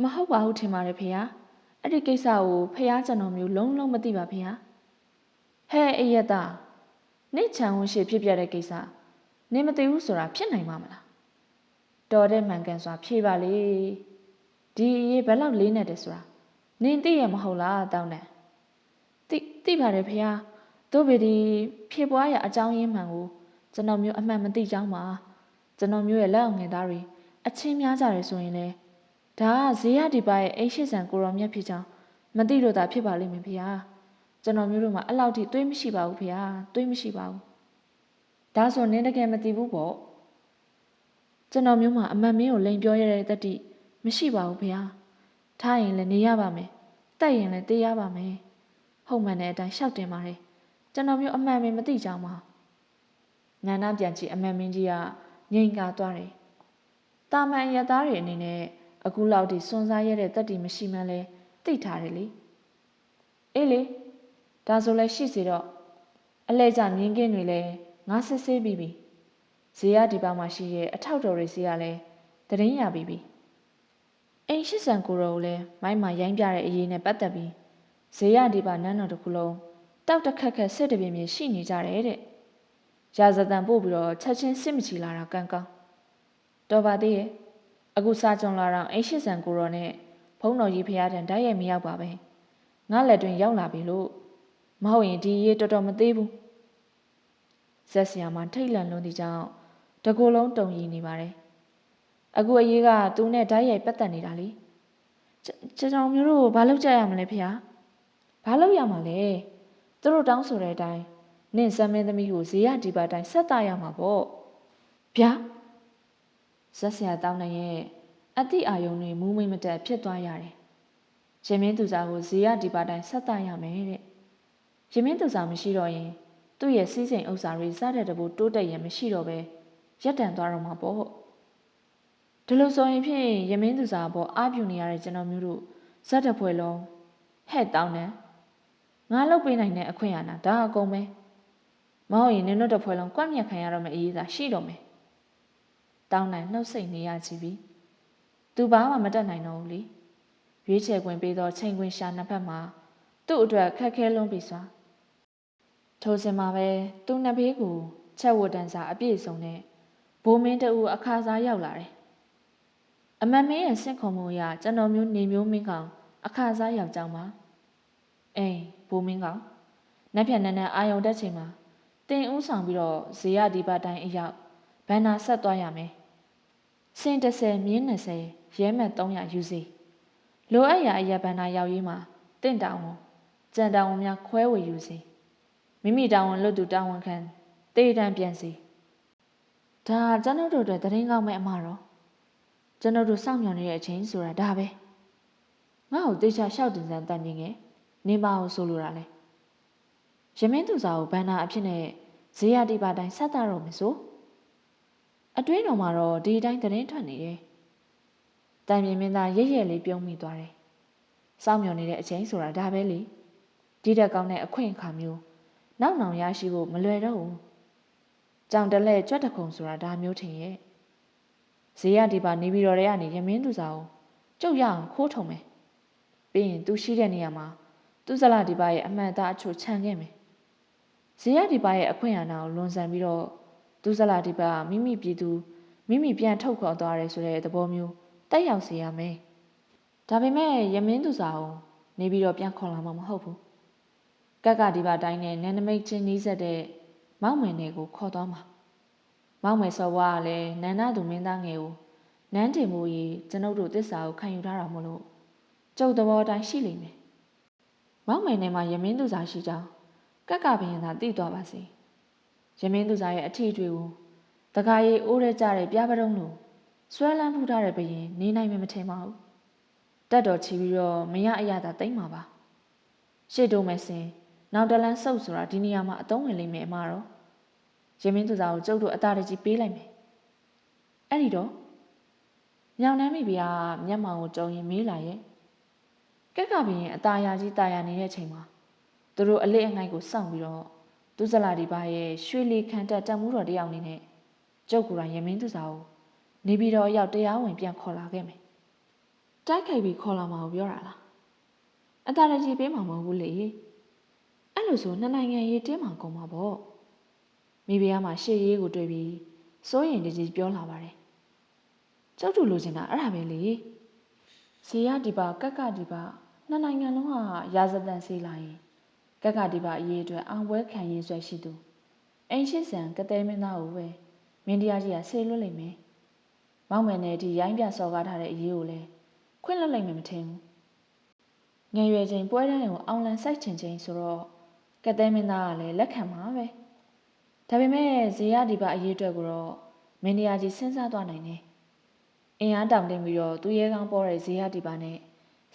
မဟုတ်ပါဘူးထင်ပါတယ်ဖေဟာအဲ့ဒီကိစ္စကိုဖေဟာကျွန်တော်မျိုးလုံးလုံးမသိပါဖေဟာဟဲ့အယက်သားနေချံဝင်ရှိဖြစ်ပြတဲ့ကိစ္စနေမသိဘူးဆိုတာဖြစ်နိုင်မှာမလားတော်တဲ့မှန်ကန်စွာဖြေပါလေဒီအရေးဘယ်လောက်လေးနေတယ်ဆိုတာနင်သိရမဟုတ်လားတောင်းတယ်သိပါတယ်ဖေဟာတို့ဗီဒီဖြေပွားရအကြောင်းရင်းမှန်ကိုကျွန်တော်မျိုးအမှန်မသိကြောင်းပါကျွန်တော်မျိုးရဲ့လက်အောင်ငယ်သားတွေအချင်းများကြတယ်ဆိုရင်လေဒါကဇေယဒီပါရဲ့အိရှိဆန်ကိုရောမြတ်ဖြစ်ကြောင်းမသိလို့သာဖြစ်ပါလိမ့်မယ်ဖေဟာကျွန်တော်မျိုးတို့မှာအဲ့လောက်ထိတွေးမရှိပါဘူးဖေဟာတွေးမရှိပါဘူးဒါဆိုနင်းတကယ်မသိဘူးပေါ့ကျွန်တော်မျိုးမှာအမှန်မင်းကိုလိန်ပြောရတဲ့တတိမရှိပါဘူးဖေဟာထားရင်လည်းနေရပါမယ်တက်ရင်လည်းတေးရပါမယ်ဟုတ်မှန်တဲ့အတိုင်းရှောက်တင်ပါတယ်ကျွန်တော်မျိုးအမှန်မင်းမသိကြောင်းပါနန္ဒပြန်ကြည့်အမှန်မင်းကြီးကငြိမ်ကာသွားတယ်တာမန်ရသားတွေအနေနဲ့အခုလောက်ထိစွန့်စားရတဲ့တတိမရှိမှန်းလဲသိထားတယ်လေအေးလေဒါဆိုလဲရှိစေတော့အလဲကြမြင်းကင်းတွေလဲငါစစ်ဆေးပြီးပြီဇေယဒီပါမှာရှိတဲ့အထောက်တော်တွေစီကလည်းတရင်ရပြီးပြီအိမ်ရှိဆန်ကိုရောလည်းမိုင်းမှာရိုင်းပြတဲ့အရေးနဲ့ပတ်သက်ပြီးဇေယဒီပါနန်းတော်တစ်ခုလုံးတောက်တခက်ခက်စစ်တပြင်းပြင်းရှိနေကြတယ်တဲ့ရာဇသံပို့ပြီးတော့ချက်ချင်းစစ်မချီလာတာကန်းကောင်းတော်ပါသေးရဲ့အခုစာကြုံလာတော့အိမ်ရှိဆန်ကိုရောနဲ့ဘုန်းတော်ကြီးဖရာထံတိုက်ရိုက်မရောက်ပါပဲငါလက်တွင်ရောက်လာပြီလို့မဟုတ်ရင်ဒီရေးတော်တော်မသေးဘူးဇက်ဆီယာမှာထိတ်လန့်လွန်းသည့်ကြောင့်တကူလုံးတုံရီနေပါတယ်အခုအရေးကသူနဲ့ဓာတ်ရိုက်ပတ်သက်နေတာလေကျွန်တော်မျိုးတို့ဘာလုပ်ကြရမလဲဖေဟာဘာလုပ်ရမှာလဲသူတို့တောင်းဆိုတဲ့အတိုင်းနင့်စမ်းမင်းသမီးကိုဇေယဒီပါတိုင်းဆက်သားရမှာပေါ့ဗျာဇက်ဆရာတောင်းနေရဲ့အတိအာယုံတွေမူးမိတ်မတက်ဖြစ်သွားရတယ်ရင်မင်းသူစားကိုဇေယဒီပါတိုင်းဆက်သားရမယ်တဲ့ရင်မင်းသူစားမရှိတော့ရင်သူ့ရဲ့စီးစိမ်ဥစ္စာတွေစားတဲ့တဘူတိုးတက်ရင်မရှိတော့ပဲရက်တန်သွားတော့မှာပေါ့ဒီလိုဆိုရင်ဖြင့်ရမင်းသူစားပေါ်အားပြူနေရတဲ့ကျွန်တော်မျိုးတို့ဇက်တပွဲလုံးဟဲ့တောင်းတယ်ငါလုတ်ပေးနိုင်တဲ့အခွင့်အာဏာဒါအကုန်ပဲမဟုတ်ရင်နင်တို့တပွဲလုံးကွက်မြက်ခံရတော့မယ့်အရေးသာရှိတော့မယ်တောင်းနိုင်နှုတ်ဆက်နေရချီပြီသူဘာမှမတတ်နိုင်တော့ဘူးလေရွေးချယ်ခွင့်ပေးသောချိန်ခွင်ရှာနှစ်ဖက်မှာသူ့အတွက်ခက်ခဲလွန်းပြီစွာထိုစဉ်မှာပဲသူ့နှစ်ဘေးကိုချက်ဝတ်တန်းစာအပြည့်စုံနဲ့ဘိုးမင်းတူအခါစားရောက်လာတယ်အမတ်မင်းရဲ့စင့်ခုံမှုအရကျွန်တော်မျိုးနေမျိုးမင်းကောင်အခါစားရောက်ကြောင်းပါအိမ်ဘိုးမင်းကောင်နက်ဖြန်နန်းနဲ့အာယုံတက်ချိန်မှာတင်ဦးဆောင်ပြီးတော့ဇေယဒီပါတိုင်းအရောက်ဘန်နာဆက်သွားရမယ်စင်30မြင်း20ရဲမဲ့300ယူစီလိုအပ်ရာအရာဘန်နာရောက်ရေးမှာတင့်တောင်ဝန်ကြံတောင်ဝန်များခွဲဝေယူစီမိမိတောင်ဝန်လွတ်သူတောင်ဝန်ခံတေးတန်းပြန်စီဒါကျွန်တော်တို့အတွက်တရင်ကောင်းမဲ့အမှားတော့ကျွန်တော်တို့စောင့်မျှော်နေတဲ့အချိန်ဆိုတာဒါပဲငါ့ကိုတေချာလျှောက်တင်စမ်းတန်မြင်ငယ်နေပါအောင်ဆိုလိုတာလေရမင်းသူစားကိုဘန်နာအဖြစ်နဲ့ဇေယတိပါတိုင်းဆက်တာတော့မယ်ဆိုအတွင်းတော်မှာတော့ဒီတိုင်းသတင်းထွက်နေတယ်တန်မြင်မင်းသားရဲရဲလေးပြုံးမိသွားတယ်စောင့်မျှော်နေတဲ့အချိန်ဆိုတာဒါပဲလေဒီတက်ကောင်းတဲ့အခွင့်အခါမျိုးနောက်နောင်ရရှိဖို့မလွယ်တော့ဘူးကြောင်တလဲကြွက်တခုံဆိုတာဒါမျိုးထင်ရဲ့ဇေယဒီပါနေပြီးတော့တဲ့ကနေရမင်းသူစားကိုကျုပ်ရအောင်ခိုးထုံမယ်ပြီးရင်သူရှိတဲ့နေရာမှာသူဇလာဒီပါရဲ့အမှန်သားအချို့ခြံခဲ့မယ်ဇေယဒီပါရဲ့အခွင့်အာဏာကိုလွန်ဆန်ပြီးတော့သူဇလာဒီပါမိမိပြည်သူမိမိပြန်ထုတ်ခေါ်သွားတယ်ဆိုတဲ့သဘောမျိုးတက်ရောက်စေရမယ်ဒါပေမဲ့ရမင်းသူစားကိုနေပြီးတော့ပြန်ခေါ်လာမှာမဟုတ်ဘူးကက်ကဒီပါတိုင်းနဲ့နန်းနမိတ်ချင်းနီးစက်တဲ့မောက်မယ်နယ်ကိုခေါ်သွားမှာမောက်မယ်စော်ဝါကလည်းနန္ဒသူမင်းသားငယ်ကိုနန်းတင်မှုကြီးကျွန်ုပ်တို့တစ္ဆာကိုခံယူထားတာမို့လို့ကျုပ်သဘောတိုင်းရှိလိမ့်မယ်မောက်မယ်နယ်မှာရမင်းသူစားရှိကြောင်းကက်ကဘရင်သာသိသွားပါစေရမင်းသူစားရဲ့အထီးတွေကိုတခါရီအိုးရဲကြတဲ့ပြားပတုံးလိုဆွဲလန်းဖူးထားတဲ့ဘရင်နေနိုင်မှမထင်ပါဘူးတက်တော်ချီပြီးတော့မရအရသာတိတ်မှာပါရှေ့တိုးမယ်စင်နောက်တလန်းစုပ်ဆိုတာဒီနေရာမှာအသုံးဝင်လိမ့်မယ်အမတော့ရမင်းသူစားကိုကျုပ်တို့အသာတကြီးပေးလိုက်မယ်အဲ့ဒီတော့ညောင်နှမ်းမိဗျာမျက်မှောင်ကိုကြုံရင်မေးလာရဲ့ကက်ကဘရင်အตาရကြီးตาရနေတဲ့ချိန်မှာသူတို့အလေးအငိုက်ကိုစောင့်ပြီးတော့သူဇလာဒီပါရဲ့ရွှေလီခံတက်တမှုတော်တယောက်အနေနဲ့ကျုပ်ကိုယ်တိုင်ရမင်းသူစားကို နေပြီးတော့ရောက်တရားဝင်ပြန်ခေါ်လာခဲ့မယ်တိုက်ခိုက်ပြီးခေါ်လာမှာကိုပြောတာလားအတားတကြီးပေးမှာမဟုတ်ဘူးလေအဲ့လိုဆိုနှစ်နိုင်ငံရေးတင်းမှာကုန်မှာပေါ့မိဖုရားမှာရှေ့ရေးကိုတွေ့ပြီးစိုးရင်တကြီးပြောလာပါတယ်ကျုပ်တို့လိုချင်တာအဲ့ဒါပဲလေဇေယဒီပါကက်ကဒီပါနှစ်နိုင်ငံလုံးဟာရာဇသန်ဆေးလာရင်ကက်ကဒီပါအရေးအတွက်အောင်ပွဲခံရင်းဆွဲရှိသူအိမ်ရှိဆန်ကတဲ့မင်းသားကိုပဲမင်းတရားကြီးကဆေးလွတ်လိမ့်မယ်မောင်မယ်နဲ့ဒီရိုင်းပြစော်ကားထားတဲ့အရေးကိုလည်းခွင့်လွတ်လိမ့်မယ်မထင်ဘူးငယ်ရွယ်ချိန်ပွဲတန်းကိုအောင်လန်စိုက်ချင်ချင်းဆိုတော့ကတဲ့မင်းသားကလည်းလက်ခံမှာပဲဒါပေမဲ့ဇေယဒီပါအရေးအတွက်ကိုတော့မင်းတရားကြီးစဉ်းစားသွားနိုင်တယ်အင်အားတောင်တင်ပြီးတော့သူရဲကောင်းပေါ်တဲ့ဇေယဒီပါနဲ့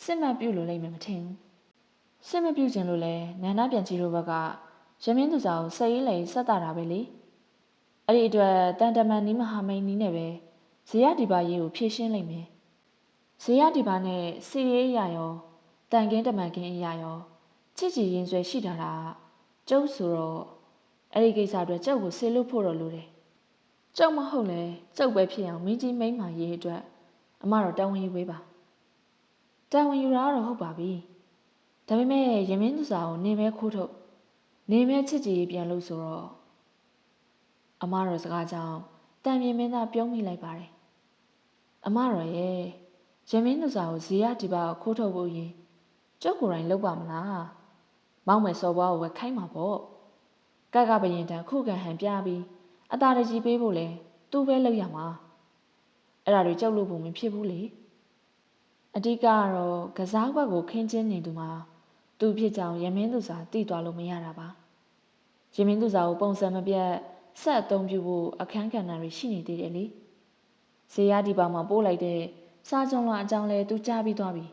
စစ်မှတ်ပြုလို့လိမ့်မယ်မထင်ဘူးစစ်မပြုတ်ခြင်းလို့လဲနန္ဒပြန်ကြီးတို့ဘက်ကရမင်းသူစာကိုစိတ်ရည်လေဆက်တာတာပဲလေအဲ့ဒီအတွက်တန်တမန်နီးမဟာမိန်နီးနဲ့ပဲဇေယဒီပါရေးကိုဖြည့်ရှင်းလိုက်မယ်ဇေယဒီပါနဲ့စီရေးအရာရောတန်ကင်းတမန်ကင်းအရာရောချစ်ကြည်ရင်ဆွဲရှိတာလားကျုပ်ဆိုတော့အဲ့ဒီကိစ္စအတွက်ကျုပ်ကိုဆေးလို့ဖို့တော့လိုတယ်ကျုပ်မဟုတ်လဲကျုပ်ပဲဖြစ်အောင်မင်းကြီးမိန်းမရေးအတွက်အမတော့တာဝန်ယူပေးပါတာဝန်ယူတာတော့ဟုတ်ပါပြီဒါပေမဲ့ရမင်းသူစာကိုနေမဲခိုးထုတ်နေမဲချစ်ကြည်ပြန်လို့ဆိုတော့အမတော်စကားကြောင့်တန်ပြင်းမင်းသားပြုံးမိလိုက်ပါတယ်အမတော်ရဲ့ရမင်းသူစာကိုဇေယဒီပါကိုခိုးထုတ်ဖို့ရင်ကျုပ်ကိုယ်တိုင်လုပ်ပါမလားမောက်မယ်စော်ဘွားကိုပဲခိုင်းမှာပေါ့ကက်ကပရင်တန်ခုခံဟန်ပြပြီးအသာတကြီးပေးဖို့လဲသူ့ပဲလုပ်ရမှာအဲ့ဒါတွေကြောက်လို့ဖို့မဖြစ်ဘူးလေအဓိကကတော့ကစားကွက်ကိုခင်းကျင်းနေသူမှာသူဖြစ်ကြောင်ရမင်းသူစာတည်သွားလို့မရတာပါရမင်းသူစာကိုပုံစံမပြတ်ဆက်အသုံးပြုဖို့အခန်းကဏ္ဍတွေရှိနေသေးတယ်လေဇေယဒီပါမှာပို့လိုက်တဲ့စာကြုံလွှာအကြောင်းလဲသူကြားပြီးသွားပြီ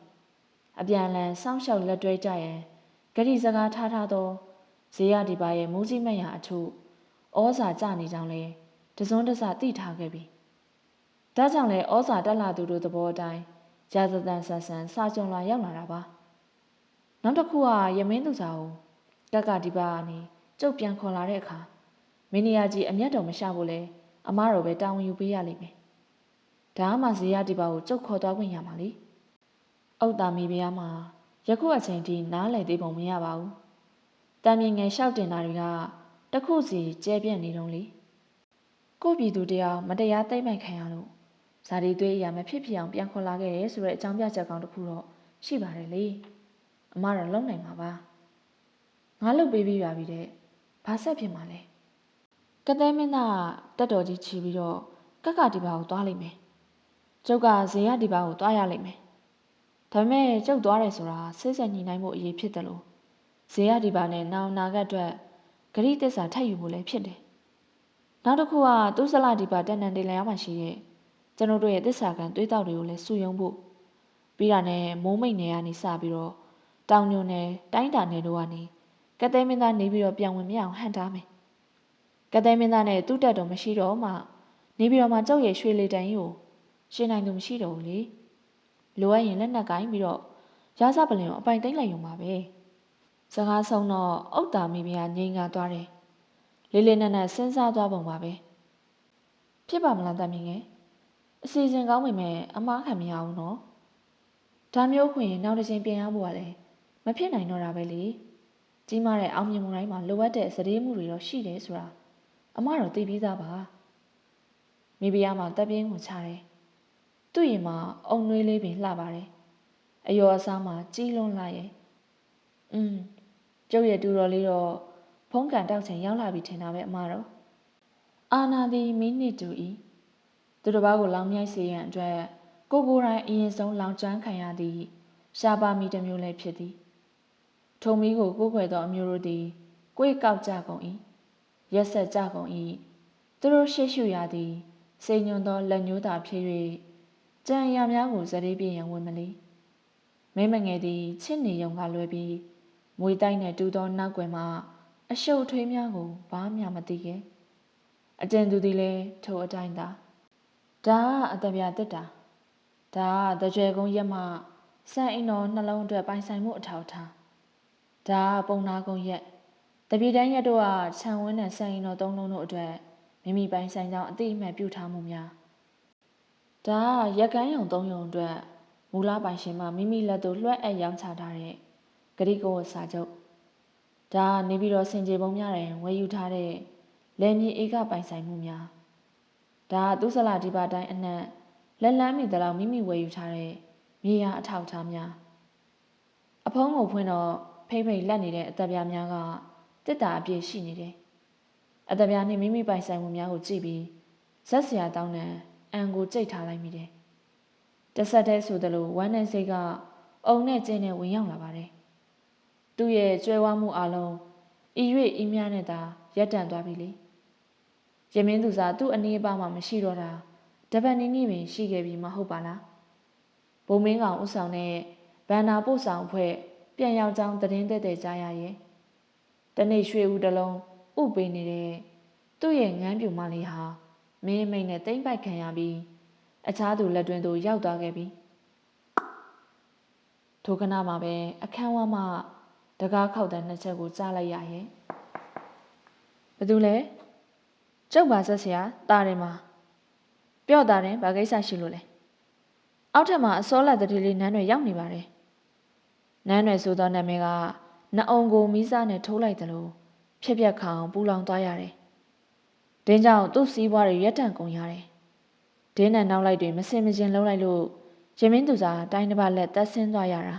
အပြန်အလှန်စောင့်ရှောက်လက်တွဲကြရန်ဂတိစကားထားသောဇေယဒီပါရဲ့မူးကြီးမက်ရာအထုဩဇာကျနေကြောင်းလဲတစွန်းတစသိထားခဲ့ပြီဒါကြောင့်လဲဩဇာတက်လာသူတို့သဘောအတိုင်းရာဇသန်ဆန်ဆန်စာကြုံလွှာရောက်လာတာပါနောက်တစ်ခုကရမင်းသူစာကိုကက်ကဒီပါကနေကျုပ်ပြန်ခေါ်လာတဲ့အခါမင်းရကြီးအမျက်တော်မရှာဖို့လဲအမားတော်ပဲတာဝန်ယူပေးရလိမ့်မယ်ဒါမှဇေယဒီပါကိုကျုပ်ခေါ်သွားခွင့်ရမှာလေအုတ်တာမီပြားမှာယခုအချိန်ထိနားလည်သေးပုံမရပါဘူးတံမြင်ငယ်လျှောက်တင်တာတွေကတခုစီကျဲပြန့်နေတော့လေကိုပြည်သူတယောက်မတရားသိမ့်မိုက်ခံရလို့ဇာတိသွေးအရာမဖြစ်ဖြစ်အောင်ပြန်ခေါ်လာခဲ့တယ်ဆိုတဲ့အကြောင်းပြချက်ကောင်းတစ်ခုတော့ရှိပါတယ်လေအမတော့လုံနိုင်မှာပါငါလုပ်ပေးပြီးပါပြီတဲ့ဘာဆက်ဖြစ်မှာလဲကတဲ့မင်းသားတက်တော်ကြီးချီပြီးတော့ကက်ကဒီပါကိုသွားလိမ့်မယ်ကျုပ်ကဇေယဒီပါကိုသွားရလိမ့်မယ်ဒါပေမဲ့ကျုပ်သွားတယ်ဆိုတာစိတ်ဆက်ညှိနှိုင်းမှုအရေးဖြစ်တယ်လို့ဇေယဒီပါနဲ့နောင်နာကအတွက်ဂရိသစ္စာထပ်ယူဖို့လည်းဖြစ်တယ်နောက်တစ်ခုကသူ့ဇလဒီပါတန်တန်တေလျာမှာရှိတဲ့ကျွန်တော်တို့ရဲ့သစ္စာခံသွေးတောက်တွေကိုလည်းစုယုံဖို့ပြီးတာနဲ့မိုးမိတ်နယ်ကနေစပြီးတော့တောင်ညွန်နယ်တိုင်းတာနယ်တို့ကနေကတဲ့မင်းသားနေပြီးတော့ပြန်ဝင်မရအောင်ဟန်ထားမယ်ကတဲ့မင်းသားနဲ့သူ့တက်တော်မရှိတော့မှနေပြီးတော့မှကြောက်ရရွှေလေတန်ကြီးကိုရှင်းနိုင်သူမရှိတော့ဘူးလေလိုအပ်ရင်လက်နက်ကိုင်းပြီးတော့ရာဇပလင်ကိုအပိုင်သိမ့်လိုက်ရုံပါပဲစကားဆုံးတော့အုတ်တာမိမငိန်ငါသွားတယ်လေးလေးနက်နက်စဉ်းစားသွားပုံပါပဲဖြစ်ပါမလားတမီးငယ်အစီအစဉ်ကောင်းပေမဲ့အမားခံမရဘူးနော်ဒါမျိုးခွင့်ရင်နောက်တစ်ချိန်ပြန်ရဖို့ကလည်းမဖြစ်နိုင်တော့တာပဲလေကြီးမားတဲ့အောင်မြင်မှုတိုင်းမှာလိုအပ်တဲ့စတေးမှုတွေတော့ရှိတယ်ဆိုတာအမတော့သိပြီးသားပါမိဖုရားမှာတပ်ပြင်းကိုချတယ်သူ့ရင်မှာအုံနွေးလေးပင်လှပါတယ်အယောအစားမှာကြီးလွန်းလာရဲ့ကျုပ်ရဲ့တူတော်လေးတော့ဖုံးကန်တောက်ချိန်ရောက်လာပြီထင်တာပဲအမတော့အာနာသည်မိနစ်တူဤသူတစ်ပါးကိုလောင်မြိုက်စေရန်အတွက်ကိုယ်တိုင်အရင်ဆုံးလောင်ကျွမ်းခံရသည့်ရှားပါမီတစ်မျိုးလည်းဖြစ်သည်ထုံမီကိုကိုးကွယ်သောအမျိုးတို့သည်ကိုယ်ကောက်ကြကုန်၏ရက်ဆက်ကြကုန်၏သူတို့ရှေ့ရှုရသည်စိန်ညွန်သောလက်ညှိုးသာဖြစ်၍ကြံရများကိုဇရေပြင်းရန်ဝင်မလီမဲမငယ်သည်ချစ်နေုံကလွယ်ပြီးမွေတိုက်နှင့်တူသောနောက်ွယ်မှအရှုပ်ထွေးများကိုဘာမှမသိခဲ့အကျဉ်သူသည်လည်းထိုအတိုင်းသာဒါကအတပြာတက်တာဒါကတကြွယ်ကုန်းရက်မှစံအိမ်တော်နှလုံးအတွက်ပိုင်ဆိုင်မှုအထောက်ထားဒါကပုံနာကုန်းရက်တပြည်တန်းရက်တို့ကခြံဝန်းနဲ့စံအိမ်တော်သုံးလုံးတို့အတွက်မိမိပိုင်ဆိုင်ကြောင်းအတိအမှတ်ပြုထားမှုများ ဒါကရက်ကန်းယုံ3ယုံအတွက်မူလပိုင်ရှင်မှမိမိလက်သို့လွှဲအပ်ရောင်းချထားတဲ့ဂရိကိုစာချုပ်ဒါနေပြီးတော့စင်ကြေပုံများတယ်ဝယ်ယူထားတဲ့လယ်မြေဧကပိုင်ဆိုင်မှုများဒါသူစလာဒီပါတိုင်းအနှံ့လက်လန်းမိသလောက်မိမိဝယ်ယူထားတဲ့မြေယာအထောက်အထားများအဖုံးကိုဖွင့်တော့ဖိဖိလက်နေတဲ့အသက်ပြားများကတစ်တာအပြည့်ရှိနေတယ်အသက်ပြားနှင့်မိမိပိုင်ဆိုင်မှုများကိုကြည့်ပြီးဇက်စရာတောင်းတဲ့အံကိုကြိတ်ထားလိုက်မိတယ်တဆက်တည်းဆိုသလိုဝမ်းနဲ့စိတ်ကအုံနဲ့ကျင်းနဲ့ဝင်ရောက်လာပါတယ်သူ့ရဲ့ကြွယ်ဝမှုအလုံးဤ၍ဤများနဲ့သာရပ်တန့်သွားပြီလေရမင်းသူစားသူ့အနည်းအပါးမှမရှိတော့တာတပတ်နီးနီးပင်ရှိခဲ့ပြီမဟုတ်ပါလားဘုံမင်းကောင်ဥဆောင်တဲ့ဗန္နာပို့ဆောင်ဖွဲ့ပြန်ရောက်ကြောင်းသတင်းသက်သက်ကြားရရဲ့တနေ့ရွှေဦးတလုံးဥပေးနေတဲ့သူ့ရဲ့ငန်းပြူမလေးဟာမင်းမိတ်နဲ့တိမ့်ပိုက်ခံရပြီးအခြားသူလက်တွင်သို့ရောက်သွားခဲ့ပြီထိုခဏမှာပဲအခန်းဝမှတကားခောက်တဲ့နှစ်ချက်ကိုကြားလိုက်ရရဲ့ဘသူလဲကျုပ်ပါဆက်ဆရာတာတယ်မှာပြော့တာတယ်ဘာကိစ္စရှိလို့လဲအောက်ထပ်မှာအစောလက်တတိလေးနန်းတွေရောက်နေပါတယ်နန်းတွေဆိုသောနာမည်ကနှအုံကိုမီးစားနဲ့ထိုးလိုက်တယ်လို့ဖြစ်ပျက်ခအောင်ပူလောင်သွားရတယ်ဒင်းကြောင့်သူ့စီးပွားတွေရက်တန့်ကုန်ရတယ်ဒင်းနဲ့နောက်လိုက်တွေမစင်မကျင်လုံးလိုက်လို့ရမင်းသူစားတိုင်းတစ်ပါးလက်သက်ဆင်းသွားရတာ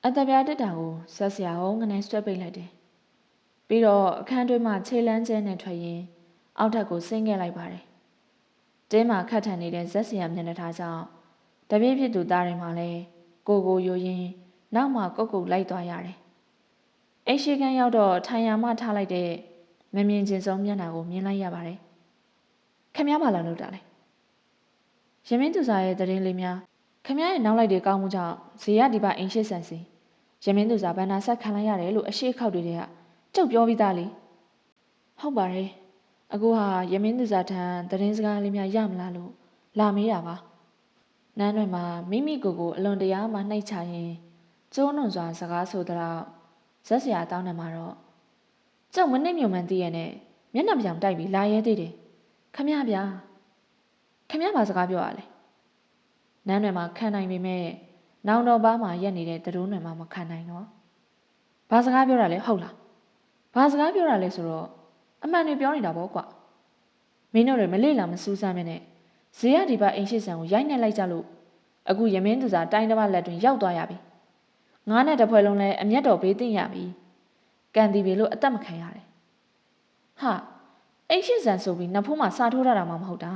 အတပြားတက်တာကိုဆက်ဆရာဟုံးကနေဆွဲပိတ်လိုက်တယ်ပြီးတော့အခန်းတွင်းမှာခြေလန်းကျဲနဲ့ထွက်ရင်းအောက်ထပ်ကိုဆင်းခဲ့လိုက်ပါတယ်တင်းမှာခတ်ထန်နေတဲ့ဇက်ဆရာမျက်နှာထားကြောင့်တပြည့်ပြည့်သူသားတွေမှလည်းကိုယိုရင်းနောက်မှကုတ်ကုတ်လိုက်သွားရတယ်အိမ်ရှိခန်းရောက်တော့ထိုင်ရမှထားလိုက်တဲ့မမြင်ကျင်ဆုံးမျက်နှာကိုမြင်လိုက်ရပါတယ်ခမည်းပါလာလို့တာလေရမင်းသူစားရဲ့တရင်လေးများခမည်းရဲ့နောက်လိုက်တွေကောင်းမှုကြောင့်ဇေယဒီပါအိမ်ရှိဆန်စီရမင်းသူစားဘန္နာဆက်ခံလိုက်ရတယ်လို့အရှိခောက်တွေကကျုပ်ပြောပြီးသားလေဟုတ်ပါတယ်အခုဟာရမင်းသူစားထံတရင်စကားလေးများရမလားလို့လာမေးတာပါနန်းတွေမှာမိမိကိုအလွန်တရာမှနှိပ်ချရင်ကျိုးနွန်စွာစကားဆိုတော့ဇက်ဆရာတောင်းတယ်မှာတော့ကျုပ်မနှိပ်မြုံမှန်းသိရနဲ့မျက်နှာပြောင်တိုက်ပြီးလာရဲသေးတယ်ခမည်းဗျာခမည်းဘာစကားပြောရလဲနန်းတွေမှာခံနိုင်ပေမဲ့နောင်တော်ဘာမှာရက်နေတဲ့တရိုးတွေမှာမခံနိုင်တော့ဘာစကားပြောတာလဲဟုတ်လားဘာစကားပြောတာလဲဆိုတော့အမှန်တွေပြောနေတာပေါ့ကွာမင်းတို့တွေမလေ့လာမစူးစမ်းမနဲ့ဇေယဒီပါအိမ်ရှိဆန်ကိုရိုက်နှက်လိုက်ကြလို့အခုရမင်းသူစားတိုင်းတစ်ပါးလက်တွင်ရောက်သွားရပြီငါးနဲ့တစ်ဖွဲ့လုံးလည်းအမျက်တော်ဘေးသိမ့်ရပြီကန်တီပြီလို့အသက်မခံရတယ်ဟာအိမ်ရှိဆန်ဆိုပြီးနှစ်ဖူးမှာစာထိုးထားတာမှမဟုတ်တာ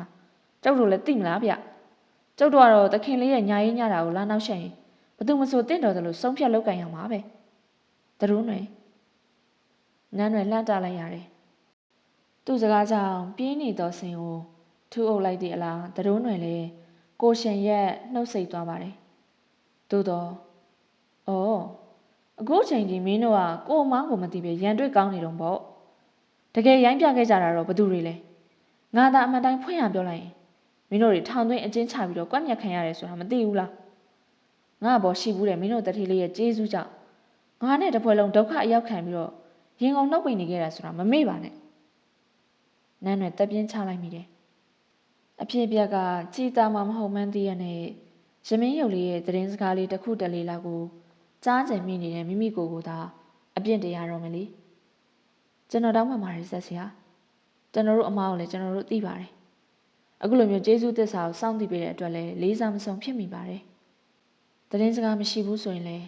ကျုပ်တို့လည်းသိမလားဗျကျုပ်တို့ကတော့သခင်လေးရဲ့ညာရေးညတာကိုလာနောက်ရှက်ရင်ဘသူမဆိုတင့်တော်တယ်လို့ဆုံးဖြတ်လုပ်ကင်ရမှာပဲတရိုးနွယ်နန်းတွေလှမ်းတလိုက်ရတယ်သူ့စကားကြောင့်ပြင်းနေသောဆင်ကိုထူအုပ်လိုက်သည့်အလားတရိုးနွယ်လည်းကိုရှင်ရက်နှုတ်ဆက်သွားပါတယ်သို့တော့အခုချိန်ကြီးမင်းတို့ကကိုမောင်းကိုမသိပဲရန်တွေ့ကောင်းနေတော့ပေါ့တကယ်ရိုင်းပြခဲ့ကြတာတော့ဘသူတွေလဲငါသာအမှန်တိုင်းဖွင့်ရပြောလိုက်ရင်မင်းတို့တွေထောင်သွင်းအကျဉ်းချပြီးတော့ကွက်မြက်ခံရတယ်ဆိုတာမသိဘူးလားငါဘောရှိဘူးတဲ့မင်းတို့တတိလေးရဲ့ကျေးဇူးကြောင့်ငါနဲ့တပွဲလုံးဒုက္ခအရောက်ခံပြီးတော့ရင်ကုန်နှုတ်ပိန်နေခဲ့တာဆိုတာမမေ့ပါနဲ့နန်းနဲ့တက်ပြင်းချလိုက်မိတယ်အဖြစ်ပြက်ကကြည်တာမှမဟုတ်မှန်းသိရနဲ့ရမင်းရုပ်လေးရဲ့သတင်းစကားလေးတစ်ခုတလေလောက်ကိုကြားကျင်မိနေတဲ့မိမိကိုယ်သာအပြင့်တရားတော်မလီကျွန်တော်တောင်းပန်ပါတယ်ဆက်ဆရာကျွန်တော်တို့အမားကိုလည်းကျွန်တော်တို့သိပါတယ်အခုလိုမျိုးကျေးဇူးသစ္စာကိုစောင့်သိပေးတဲ့အတွက်လည်းလေးစားမဆုံးဖြစ်မိပါတယ်သတင်းစကားမရှိဘူးဆိုရင်လည်း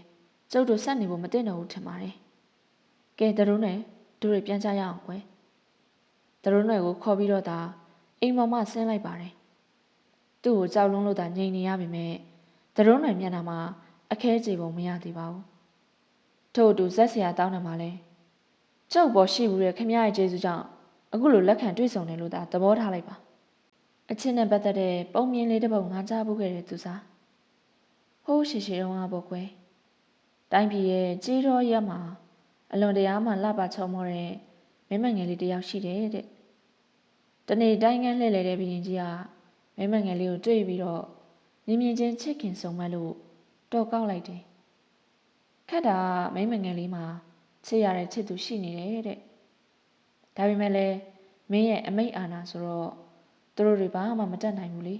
ကျုပ်တို့ဆက်နေဖို့မသင့်တော့ဘူးထင်ပါတယ်ကဲတရုံးနဲ့တို့တွေပြန်ကြရအောင်ကွယ်တရုံးတွေကိုခေါ်ပြီးတော့သာအိမ်ပေါ်မှဆင်းလိုက်ပါတယ်သူ့ကိုကြောက်လွန်းလို့သာငြိမ်နေရပေမဲ့တရုံးတွေမျက်နှာမှာအခဲကြေပုံမရသေးပါဘူးထို့အတူဇက်ဆရာတောင်းတယ်မှာလဲကျုပ်ပေါ်ရှိဘူးတဲ့ခမရဲ့ကျေးဇူးကြောင့်အခုလိုလက်ခံတွေ့ဆုံတယ်လို့သာသဘောထားလိုက်ပါအချင်းနဲ့ပတ်သက်တဲ့ပုံမြင်လေးတစ်ပုဒ်ငါကြားဖို့ခဲ့တဲ့သူစားဟိုးရှိရှိတုန်းကပေါ့ကွယ်တိုင်းပြည်ရဲ့ကြီးတော်ရက်မှာအလွန်တရာမှလှပချုံမောတဲ့မင်းမငယ်လေးတယောက်ရှိတယ်တဲ့တနေ့တိုင်းကန်းလှည့်လေတဲ့ဘရင်ကြီးကမင်းမငယ်လေးကိုတွေ့ပြီးတော့မြင်မြင်ချင်းချစ်ခင်ဆုံမလို့တော်ကောက်လိုက်တယ်ခက်တာမင်းမငယ်လေးမှာချစ်ရတဲ့ချစ်သူရှိနေတယ်တဲ့ဒါပေမဲ့လည်းမင်းရဲ့အမိတ်အာဏာဆိုတော့သူတို့တွေဘာမှမတတ်နိုင်ဘူးလေ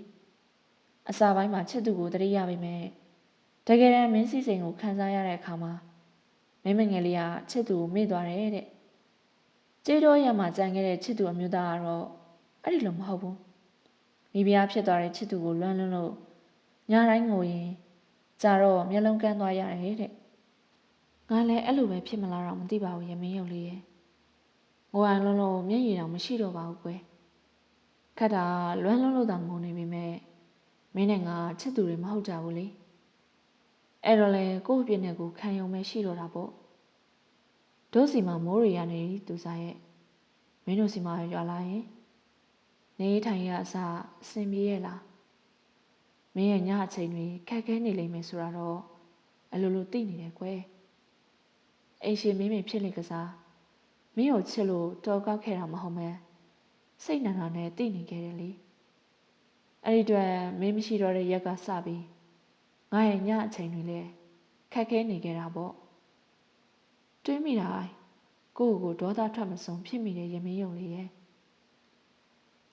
အစာပိုင်းမှာချစ်သူကိုတရိရပါမယ်တကယ်တမ်းမင်းစီစိန်ကိုခံစားရတဲ့အခါမှာမင်းမငယ်လေးကချစ်သူကိုမေ့သွားတယ်တဲ့ကျေးတော်ရမှာကြံခဲ့တဲ့ချစ်သူအမျိုးသားကတော့အဲ့ဒီလိုမဟုတ်ဘူးမိဖုရားဖြစ်သွားတဲ့ချစ်သူကိုလွမ်းလို့ညတိုင်းငိုရင်ကြတော့မျက်လုံးကန်းသွားရတယ်တဲ့ငါလည်းအဲ့လိုပဲဖြစ်မလားတော့မသိပါဘူးရမင်းရုပ်လေးရဲ့ငိုအောင်လုံးမျက်ရည်တော့မရှိတော့ပါဘူးကွယ်ခက်တာလွမ်းလို့တောင်ငိုနေပေမဲ့မင်းနဲ့ငါချစ်သူတွေမဟုတ်ကြဘူးလေအဲ့တော့လေကို့အပြစ်နဲ့ကိုခံယုံပဲရှိတော့တာပေါ့တို့စီမှာမိုးတွေရနေသူစားရဲ့မင်းတို့စီမှာရွာလာရင်နေထိုင်ရအစားအဆင်ပြေရဲ့လားမင်းရဲ့ညအချိန်တွေခက်ခဲနေလိမ့်မယ်ဆိုတာတော့အလိုလိုသိနေတယ်ကွယ်အိမ်ရှင်မင်းမဖြစ်လေကစားမင်းကိုချစ်လို့တော်ကောက်ခဲ့တာမဟုတ်မဲစိတ်နာနာနဲ့သိနေခဲ့တယ်လေအဲ့ဒီအတွက်မင်းမရှိတော့တဲ့ရက်ကစပြီးငါရဲ့ညအချိန်တွေလည်းခက်ခဲနေခဲ့တာပေါ့တွေးမိတာကိုယ့်ကိုဒေါသထွက်မဆုံးဖြစ်မိတဲ့ရမင်းယုံလေးရဲ့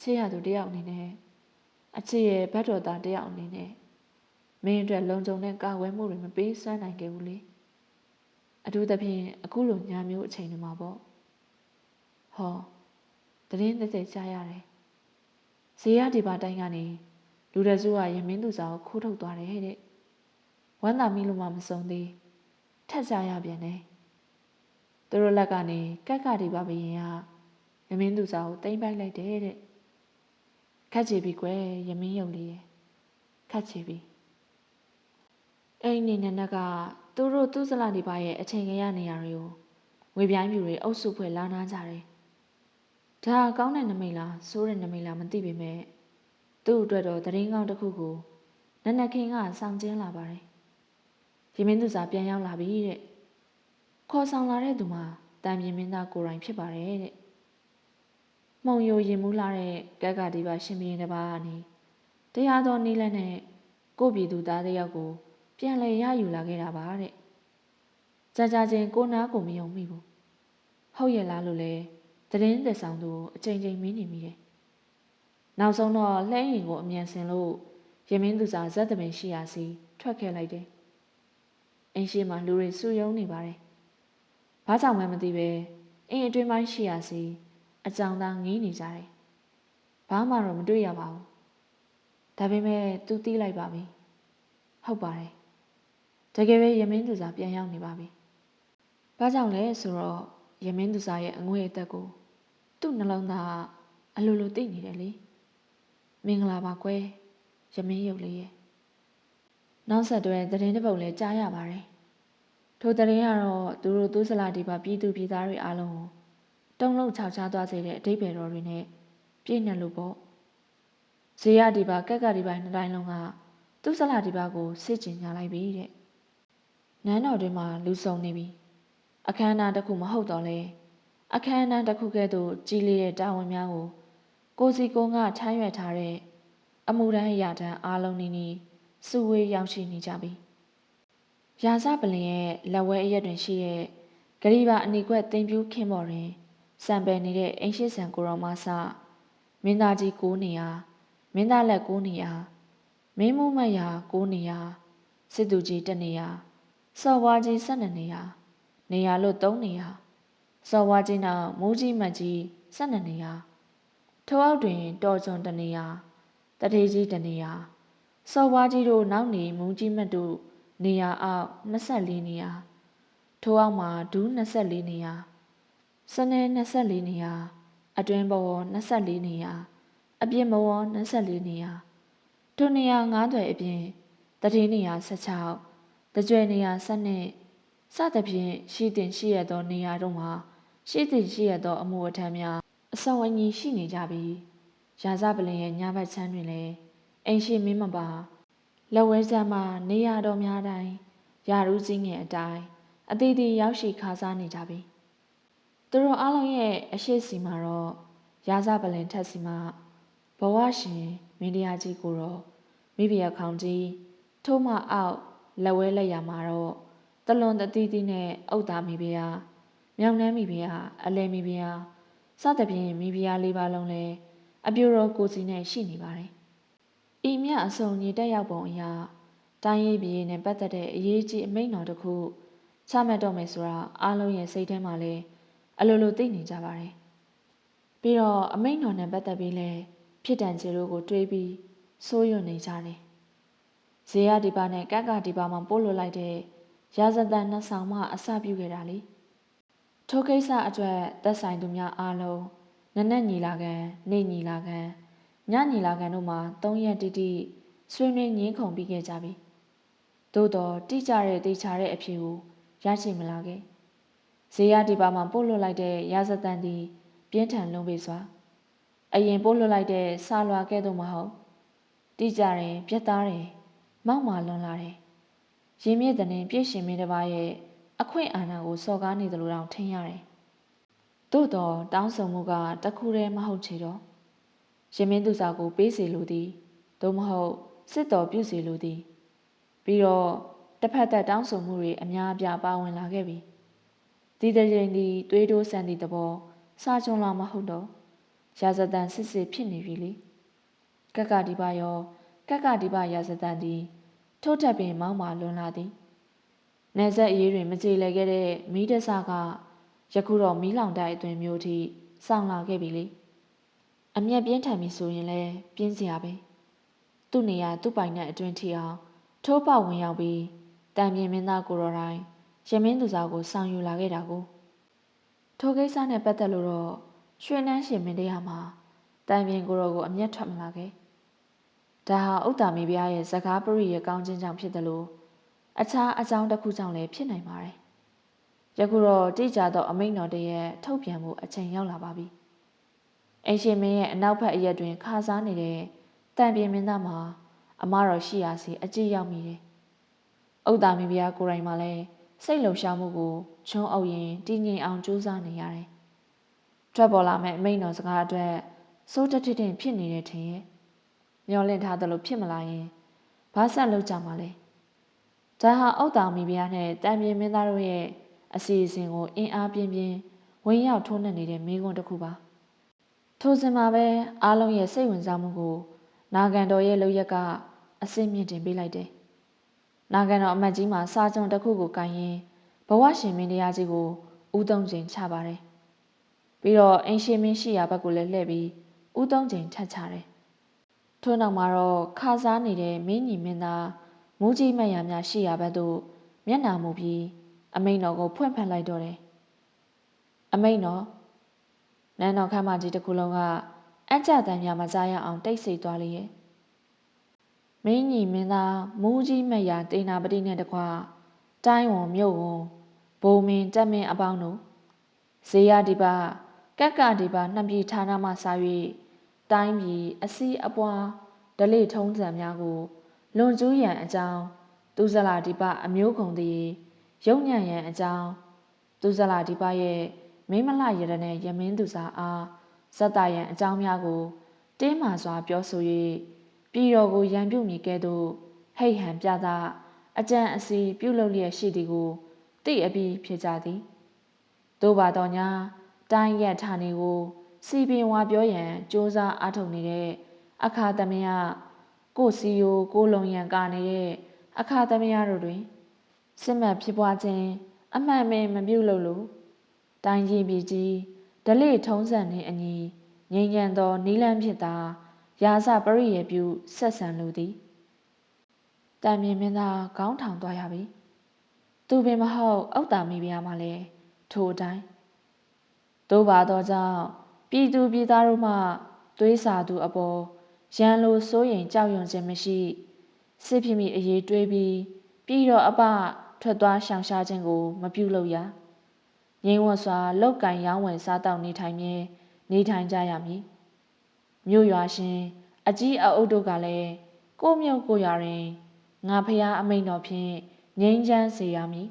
ချစ်ရသူတယောက်အနေနဲ့အချစ်ရဲ့ဘတ်တော်သားတယောက်အနေနဲ့မင်းအတွက်လုံခြုံတဲ့ကာကွယ်မှုတွေမပေးစွမ်းနိုင်ခဲ့ဘူးလေအထူးသဖြင့်အခုလိုညမျိုးအချိန်တွေမှာပေါ့ဟောသတင်းသက်ကြားရတယ်ဇေယျဒီပါတိုင်းကနေလူတစုကရမင်းသူစာကိုခိုးထုတ်သွားတယ်တဲ့ဝမ်းသာမိလို့မှမစုံသေးထက်ကြရပြန်တယ်သူတို့လက်ကနေကက်ကဒီပါဘရင်ကရမင်းသူစာကိုတိမ့်ပိုက်လိုက်တယ်တဲ့ခက်ချီပြီကွယ်ရမင်းယုံလေးရဲ့ခက်ချီပြီအဲ့ဒီနေနဲ့ကသူတို့သူ့စလာဒီပါရဲ့အချိန်ကြီးရနေရတွေကိုငွေပြိုင်းပြူတွေအုပ်စုဖွဲ့လာနာကြတယ်ဒါကောင်းတဲ့နမိတ်လားဆိုးတဲ့နမိတ်လားမသိပေမဲ့သူ့အတွက်တော့သတင်းကောင်းတစ်ခုကိုနနခင်ကစောင့်ကျင်းလာပါတယ်ရမင်းသူစာပြန်ရောက်လာပြီတဲ့ခေါ်ဆောင်လာတဲ့သူမှာတန်ပြင်းမင်းသားကိုယ်တိုင်ဖြစ်ပါတယ်တဲ့မှုံယိုရင်မူးလာတဲ့ကက်ကဒီပါရှင်ဘရင်တစ်ပါးကနေတရားတော်နည်းလမ်းနဲ့ကိုပြည်သူသားတယောက်ကိုပြန်လဲရယူလာခဲ့တာပါတဲ့ကြာချင်းကိုနားကိုမယုံမိဘူးဟုတ်ရဲ့လားလို့လဲသတင်းသက်ဆောင်သူအချိန်ချင်းမင်းနေမိတယ်နောက်ဆုံးတော့လှဲရင်ကိုအမြန်ဆင်လို့ရမင်းသူစာဇက်သမင်ရှိရာစီထွက်ခဲ့လိုက်တယ်အင်းရှိမှလူတွေစုယုံနေပါတယ်ဘာကြောင့်မှမသိပဲအင်းအတွင်းပိုင်းရှိရာစီအကြောင်းသားငေးနေကြတယ်ဘာမှတော့မတွေ့ရပါဘူးဒါပေမဲ့သူသိလိုက်ပါပြီဟုတ်ပါတယ်တကယ်ပဲရမင်းသူစာပြန်ရောက်နေပါပြီဘာကြောင့်လဲဆိုတော့ရမင်းသူစာရဲ့အငွေအသက်ကိုသူ့နှလုံးသားအလိုလိုသိနေတယ်လေမင်္ဂလာပါကွယ်ရမင်းရုပ်လေးရဲ့နောက်ဆက်တွဲသတင်းတစ်ပုဒ်လည်းကြားရပါတယ်ထိုသတင်းကတော့သူတို့သူစလာဒီပါပြည်သူပြည်သားတွေအားလုံးကိုတုံ့လုံခြောက်ချသွားစေတဲ့အဓိပ္ပာယ်တော်တွေနဲ့ပြည့်နှက်လို့ပေါ့ဇေယျဒီပါကက်ကဒီပါနှစ်တိုင်းလုံးကသူစလာဒီပါကိုစစ်ကျင်ညာလိုက်ပြီတဲ့နန်းတော်တွင်မှာလူစုံနေပြီအခမ်းအနားတစ်ခုမဟုတ်တော့လဲအခမ်းအနားတစ်ခုကဲ့သို့ကြီးလေးတဲ့တာဝန်များကိုစီကုန်းကထမ်းရွက်ထားတဲ့အမှုတန်းအရာတန်းအားလုံးနီးစုဝေးရောက်ရှိနေကြပြီရာဇပလင်ရဲ့လက်ဝဲအရက်တွင်ရှိတဲ့ဂရီပါအနီကွက်တင်ပြူးခင်းပေါ်တွင်စံပယ်နေတဲ့အင်ရှိဆန်ကိုရောမဆမင်းသားကြီး9နေရာမင်းသားလက်9နေရာမင်းမိုးမတ်ရာ9နေရာစစ်သူကြီး1နေရာစော်ဘွားကြီး12နေရာနေရာလို့3နေရာစော်ဘွားကြီးနောက်မိုးကြီးမတ်ကြီး12နေရာထိုအောက်တွင်တော်ကျွန်း1နေရာတထေးကြီး1နေရာစော်ဘွားကြီးတို့နောက်နေမိုးကြီးမတ်တို့နေရာအောက်24နေရာထိုအောက်မှာဒူး24နေရာစနေ24နေရာအတွင်းဘဝ24နေရာအပြင်ဘဝ24နေရာထိုနေရာ9တွယ်အပြင်တထေးနေရာ16တကြွယ်နေရာ12စသဖြင့်ရှိတင်ရှိရသောနေရာတို့မှာရှိတင်ရှိရသောအမှုအထမ်းများအစောအညီရှိနေကြပြီးရာဇပလင်ရဲ့ညဘက်ချမ်းတွင်လည်းအိမ်ရှိမင်းမပါလက်ဝဲစမ်းမှနေရာတော်များတိုင်းယာရူးကြီးငယ်အတိုင်းအသေးသေးရောက်ရှိခါစားနေကြပြီသူတို့အားလုံးရဲ့အရှိစီမှာတော့ရာဇပလင်ထက်စီမှာဘဝရှင်မင်းတရားကြီးကိုတော့မိဖုရားခေါင်ကြီးထိုးမအောက်လက်ဝဲလက်ရမှာတော့တလွန်တတိတိနဲ့အုတ်သားမိဖုရားမြောင်နှမ်းမိဖုရားအလဲမိဖုရားစသဖြင့်မိဖုရား၄ပါးလုံးလဲအပြိုတော်ကိုစီနဲ့ရှိနေပါတယ် ဤမြအစုံညီတက်ရောက်ပုံအရာတိုင်းရေးပြည်နဲ့ပတ်သက်တဲ့အရေးကြီးအမိန့်တော်တစ်ခုချမှတ်တော့မယ်ဆိုတာအားလုံးရဲ့စိတ်ထဲမှာလည်းအလိုလိုသိနေကြပါတယ်။ပြီးတော့အမိန့်တော်နဲ့ပတ်သက်ပြီးလဲဖြစ်တန်ချေတို့ကိုတွေးပြီးစိုးရွံ့နေကြတယ်။ဇေယဒီပါနဲ့ကက်ကဒီပါမှာပို့လို့လိုက်တဲ့ရာဇသန်နှစ်ဆောင်မှအစပြုခဲ့တာလေ။ထိုကိစ္စအတွက်သက်ဆိုင်သူများအားလုံးနနက်ညီလာခံနေ့ညီလာခံညညီလာခံတို့မှာ3ရက်တိတိဆွေးနွေးငင်းခုန်ပြီးခဲ့ကြပြီ။သို့တော့တိကျတဲ့တေချာတဲ့အဖြေကိုရရှိမလာခဲ့။ဇေယဒီပါမှာပို့လွတ်လိုက်တဲ့ရာဇသန်သည်ပြင်းထန်လွန်ပေစွာအရင်ပို့လွတ်လိုက်တဲ့ဆာလွာကဲ့သို့မဟုတ်တိကျတယ်ပြတ်သားတယ်မောက်မာလွန်လာတယ်။ရင်းမြစ်တဲ့ပြည့်ရှင်မင်းတစ်ပါးရဲ့အခွင့်အာဏာကိုစော်ကားနေတယ်လို့တောင်ထင်ရတယ်။သို့တော့တောင်းဆိုမှုကတခုတည်းမဟုတ်ချေတော့ရင်မင်းသူစာကိုပေးစီလိုသည်သို့မဟုတ်စစ်တော်ပြုစီလိုသည်ပြီးတော့တစ်ဖက်သက်တောင်းဆိုမှုတွေအများအပြားပါဝင်လာခဲ့ပြီဒီတဲ့ရင်ဒီသွေးတိုးဆန်သည့်သဘောစာချုံလာမဟုတ်တော့ရာဇသန်စစ်စစ်ဖြစ်နေပြီလေကက်ကဒီပါရောကက်ကဒီပါရာဇသန်သည်ထို့ထက်ပင်မောင်းမာလွန်လာသည်နယ်ဆက်အရေးတွင်မကြေလည်ခဲ့တဲ့မိဒဆာကယခုတော့မီးလောင်တိုက်အသွင်မျိုးထိစောင့်လာခဲ့ပြီလေအမျက်ပြင်းထန်ပြီဆိုရင်လည်းပြင်းစရာပဲသူ့နေရာသူ့ပိုင်နဲ့အတွင်းထိအောင်ထိုးပေါက်ဝင်ရောက်ပြီးတံပြင်းမင်းသားကိုတော်တိုင်းရမင်းသူစားကိုဆောင်ယူလာခဲ့တာကိုထိုကိစ္စနဲ့ပတ်သက်လို့တော့ရွှေနှန်းရှင်မင်းတရားမှာတံပြင်းကိုတော်ကိုအမျက်ထွက်မလာခဲ့ဒါဟာဥတ္တာမီပြားရဲ့စကားပရိရဲ့ကောင်းခြင်းကြောင့်ဖြစ်တယ်လို့အခြားအကြောင်းတစ်ခုကြောင့်လည်းဖြစ်နိုင်ပါတယ်ယခုတော့တိကျသောအမိန့်တော်တည်းရဲ့ထုတ်ပြန်မှုအချိန်ရောက်လာပါပြီအင်ရှင်မင်းရဲ့အနောက်ဘက်အရက်တွင်ခါစားနေတဲ့တံပြင်းမင်းသားမှာအမတော်ရှိရာစီအကြည့်ရောက်မိတယ်။ဥဒ္ဒါမီဗျာကိုယ်တိုင်မှလည်းစိတ်လှုပ်ရှားမှုကိုချွန်းအုပ်ရင်တည်ငြိမ်အောင်ကြိုးစားနေရတယ်။ထွက်ပေါ်လာမယ့်အမိန့်တော်စကားအတွက်စိုးတက်တဲ့ဖြစ်နေတဲ့ထင်ရဲ့မျောလင့်ထားသလိုဖြစ်မလာရင်ဘာဆက်လုပ်ကြမှာလဲ။ဒါဟာဥဒ္ဒါမီဗျာနဲ့တံပြင်းမင်းသားတို့ရဲ့အစီအစဉ်ကိုအင်အားပြင်းပြင်းဝင်ရောက်ထိုးနှက်နေတဲ့မိကွန်းတစ်ခုပါ။ထိုစဉ်မှာပဲအားလုံးရဲ့စိတ်ဝင်စားမှုကိုနာဂန်တော်ရဲ့လုပ်ရက်ကအစစ်မြင့်တင်ပေးလိုက်တယ်။နာဂန်တော်အမတ်ကြီးမှာစာကြုံတစ်ခုကိုကိုင်ရင်ဘဝရှင်မင်းတရားကြီးကိုဦးသုံးချိန်ချပါတယ်။ပြီးတော့အင်ရှင်မင်းရှိရာဘက်ကိုလည်းလှည့်ပြီးဦးသုံးချိန်ထပ်ချတယ်။ထို့နောက်မှာတော့ခါစားနေတဲ့မင်းညီမင်းသားမူးကြီးမတ်ရများရှိရာဘက်သို့မျက်နှာမူပြီးအမိန်တော်ကိုဖွင့်ဖက်လိုက်တော့တယ်။အမိန်တော်နန်းတော်ခမ်းမကြီးတစ်ခုလုံးကအကြတန်များမကြားရအောင်တိတ်ဆိတ်သွားလေရဲ့မင်းညီမင်းသားမူးကြီးမရတေနာပတိနဲ့တကွတိုင်းဝန်မြို့ဝန်ဘိုးမင်းတက်မင်းအပေါင်းတို့ဇေယဒီပါကက်ကဒီပါနှံပြည်ဌာနမှစာ၍တိုင်းပြည်အစည်းအပွားဒလိထုံးစံများကိုလွန်ကျူးရန်အကြောင်းသူဇလာဒီပါအမျိုးကုန်သည်ရုံညံ့ရန်အကြောင်းသူဇလာဒီပါရဲ့မိမလရတနဲ့ရမင်းသူစားအားဇတ်တရန်အကြောင်းများကိုတင်းမာစွာပြောဆို၍ပြည်တော်ကိုရန်ပြုမိကဲ့သို့ဟိတ်ဟန်ပြသအကြံအစီပြုလုပ်လျက်ရှိသည်ကိုသိအပြီးဖြစ်ကြသည်သို့ပါတော့ညာတိုင်းရက်ဌာနေကိုစီပင်ဝါပြောရန်စ조사အားထုတ်နေတဲ့အခါသမယကိုစီယိုကိုလုံရန်ကာနေတဲ့အခါသမယတို့တွင်စစ်မှတ်ဖြစ်ပွားခြင်းအမှန်ပင်မပြုလုပ်လို့တိုင်းကြီးပြည်ကြီးဒလိထုံးစံနှင့်အညီငြိမ်းချမ်းသောနီလန်းဖြစ်သာရာဇပရိယေပြုဆက်ဆံလိုသည်တံမြင့်မင်းသားခေါင်းထောင်သွားရပြီသူပင်မဟုတ်ဥတ္တာမီဗျာမှလည်းထိုအတိုင်းသို့ပါသောကြောင့်ပြည်သူပြည်သားတို့မှသွေးစာသူအပေါ်ရန်လိုစိုးရင်ကြောက်ရွံ့ခြင်းမရှိစစ်ဖြစ်မိအရေးတွေးပြီးပြည်တော်အပထွက်သွားရှောင်ရှားခြင်းကိုမပြုလုပ်ရငြိမ်ဝတ်စွာလောက်ကင်ရောင်းဝယ်စားတောက်နေထိုင်မြဲနေထိုင်ကြရမည်မြို့ရွာရှင်အကြီးအအုပ်တို့ကလည်းကိုမြို့ကိုရွာတွင်ငါဖျားအမိန်တော်ဖြင့်ငြိမ်းချမ်းစေရမည်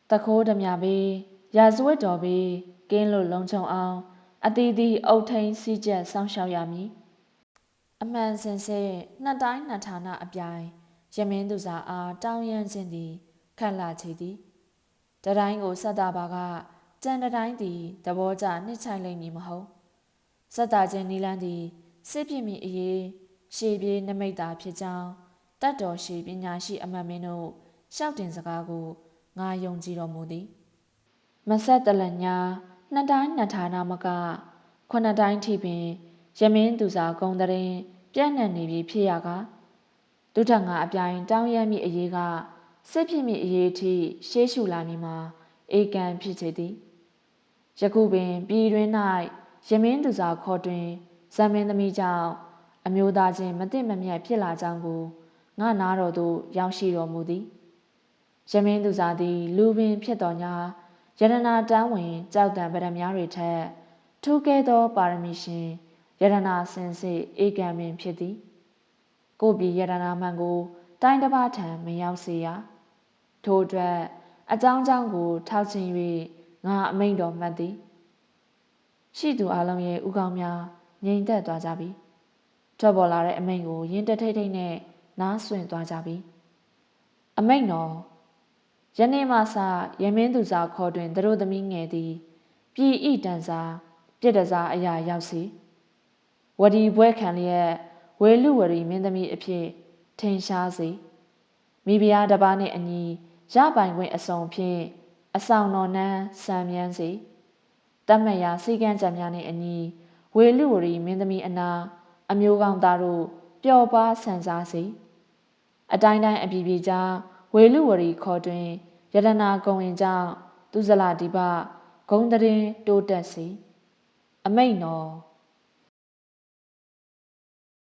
တခိုးဓမြဘေးရာဇဝတ်တော်ဘေးကင်းလို့လုံခြုံအောင်အသီးသီးအုပ်ထိန်စီးကျက်စောင့်ရှောက်ရမည်အမှန်စင်စစ်နှစ်တိုင်းနှစ်ဌာနအပြိုင်ရမင်းသူစာအားတောင်းရမ်းခြင်းသည်ခက်လာချေသည်တတိုင်းကိုဆက်တာပါကကြံတတိုင်းသည်သဘောကျနှစ်ချိုင်လိမ့်မည်မဟုတ်ဆက်တာခြင်းနီလန်းသည်စစ်ပြစ်မိအရေး ရှေးပြေးနမိတ်တာဖြစ်ကြောင်းတတ်တော်ရှိပညာရှိအမတ်မင်းတို့ရှောက်တင်စကားကိုငါယုံကြည်တော်မူသည်မဆက်တလညာနှစ်တိုင်းနှစ်ဌာနမကခုနှစ်တိုင်းထိပင်ရမင်းသူစာကုံတရင်ပြန့်နှံ့နေပြီဖြစ်ရကားဒုထငါအပြိုင်တောင်းရမည့်အရေးကစစ်ဖြစ်မည့်အရေးအထိရှေးရှုလာမည်မှာဧကန်ဖြစ်စေသည်ယခုပင်ပြည်တွင်၌ရမင်းသူစာခေါ်တွင်ဇမင်းသမီးကြောင့်အမျိုးသားချင်းမသိမမြတ်ဖြစ်လာကြောင်းကိုငါနားတော်သို့ရောက်ရှိတော်မူသည်ရမင်းသူစာသည်လူပင်ဖြစ်တော်ညာယရနာတန်းဝင်ကြောက်တံပရမများတွေထက်ထူးကဲသောပါရမီရှင်ယရနာစင်စစ်ဧကံပင်ဖြစ်သည်ကိုပြည်ယရနာမှန်ကိုတိုင်းတစ်ပါးထံမရောက်စေရထို့အတွက်အကြောင်းကိုထောက်ချင်၍ငါအမိန့်တော်မှတ်သည်ရှိသူအလုံးရဲ့ဥကောင်းများငြိမ်သက်သွားကြပြီထွက်ပေါ်လာတဲ့အမိန့်ကိုရင်းတထိတ်ထိတ်နဲ့နားဆွင့်သွားကြပြီအမိန့်တော်ယနေ့မှစရမင်းသူစာခေါ်တွင်သူတို့သမီးငယ်သည်ပြည်ဤတန်စာပြစ်ဒစာအရာရောက်စီဝဒီပွဲခံလျက်ဝေလူဝရီမင်းသမီးအဖြစ်ထင်ရှားစေမိဖုရားတစ်ပါးနှင့်အညီရပိုင်ခွင့်အစုံဖြင့်အဆောင်တော်နှန်းစံမြန်းစေတတ်မှတ်ရာစီကံကြံများနှင့်အညီဝေလူဝရီမင်းသမီးအနာအမျိုးကောင်းသားတို့ပျော်ပါဆန်စားစေအတိုင်းတိုင်းအပြည်ပြည်ကြားဝေလူဝရီခေါ်တွင်ယတနာကုံရင်ကြောင့်သူဇလဒီပဂုံတရင်တိုးတက်စေအမိန့်တော်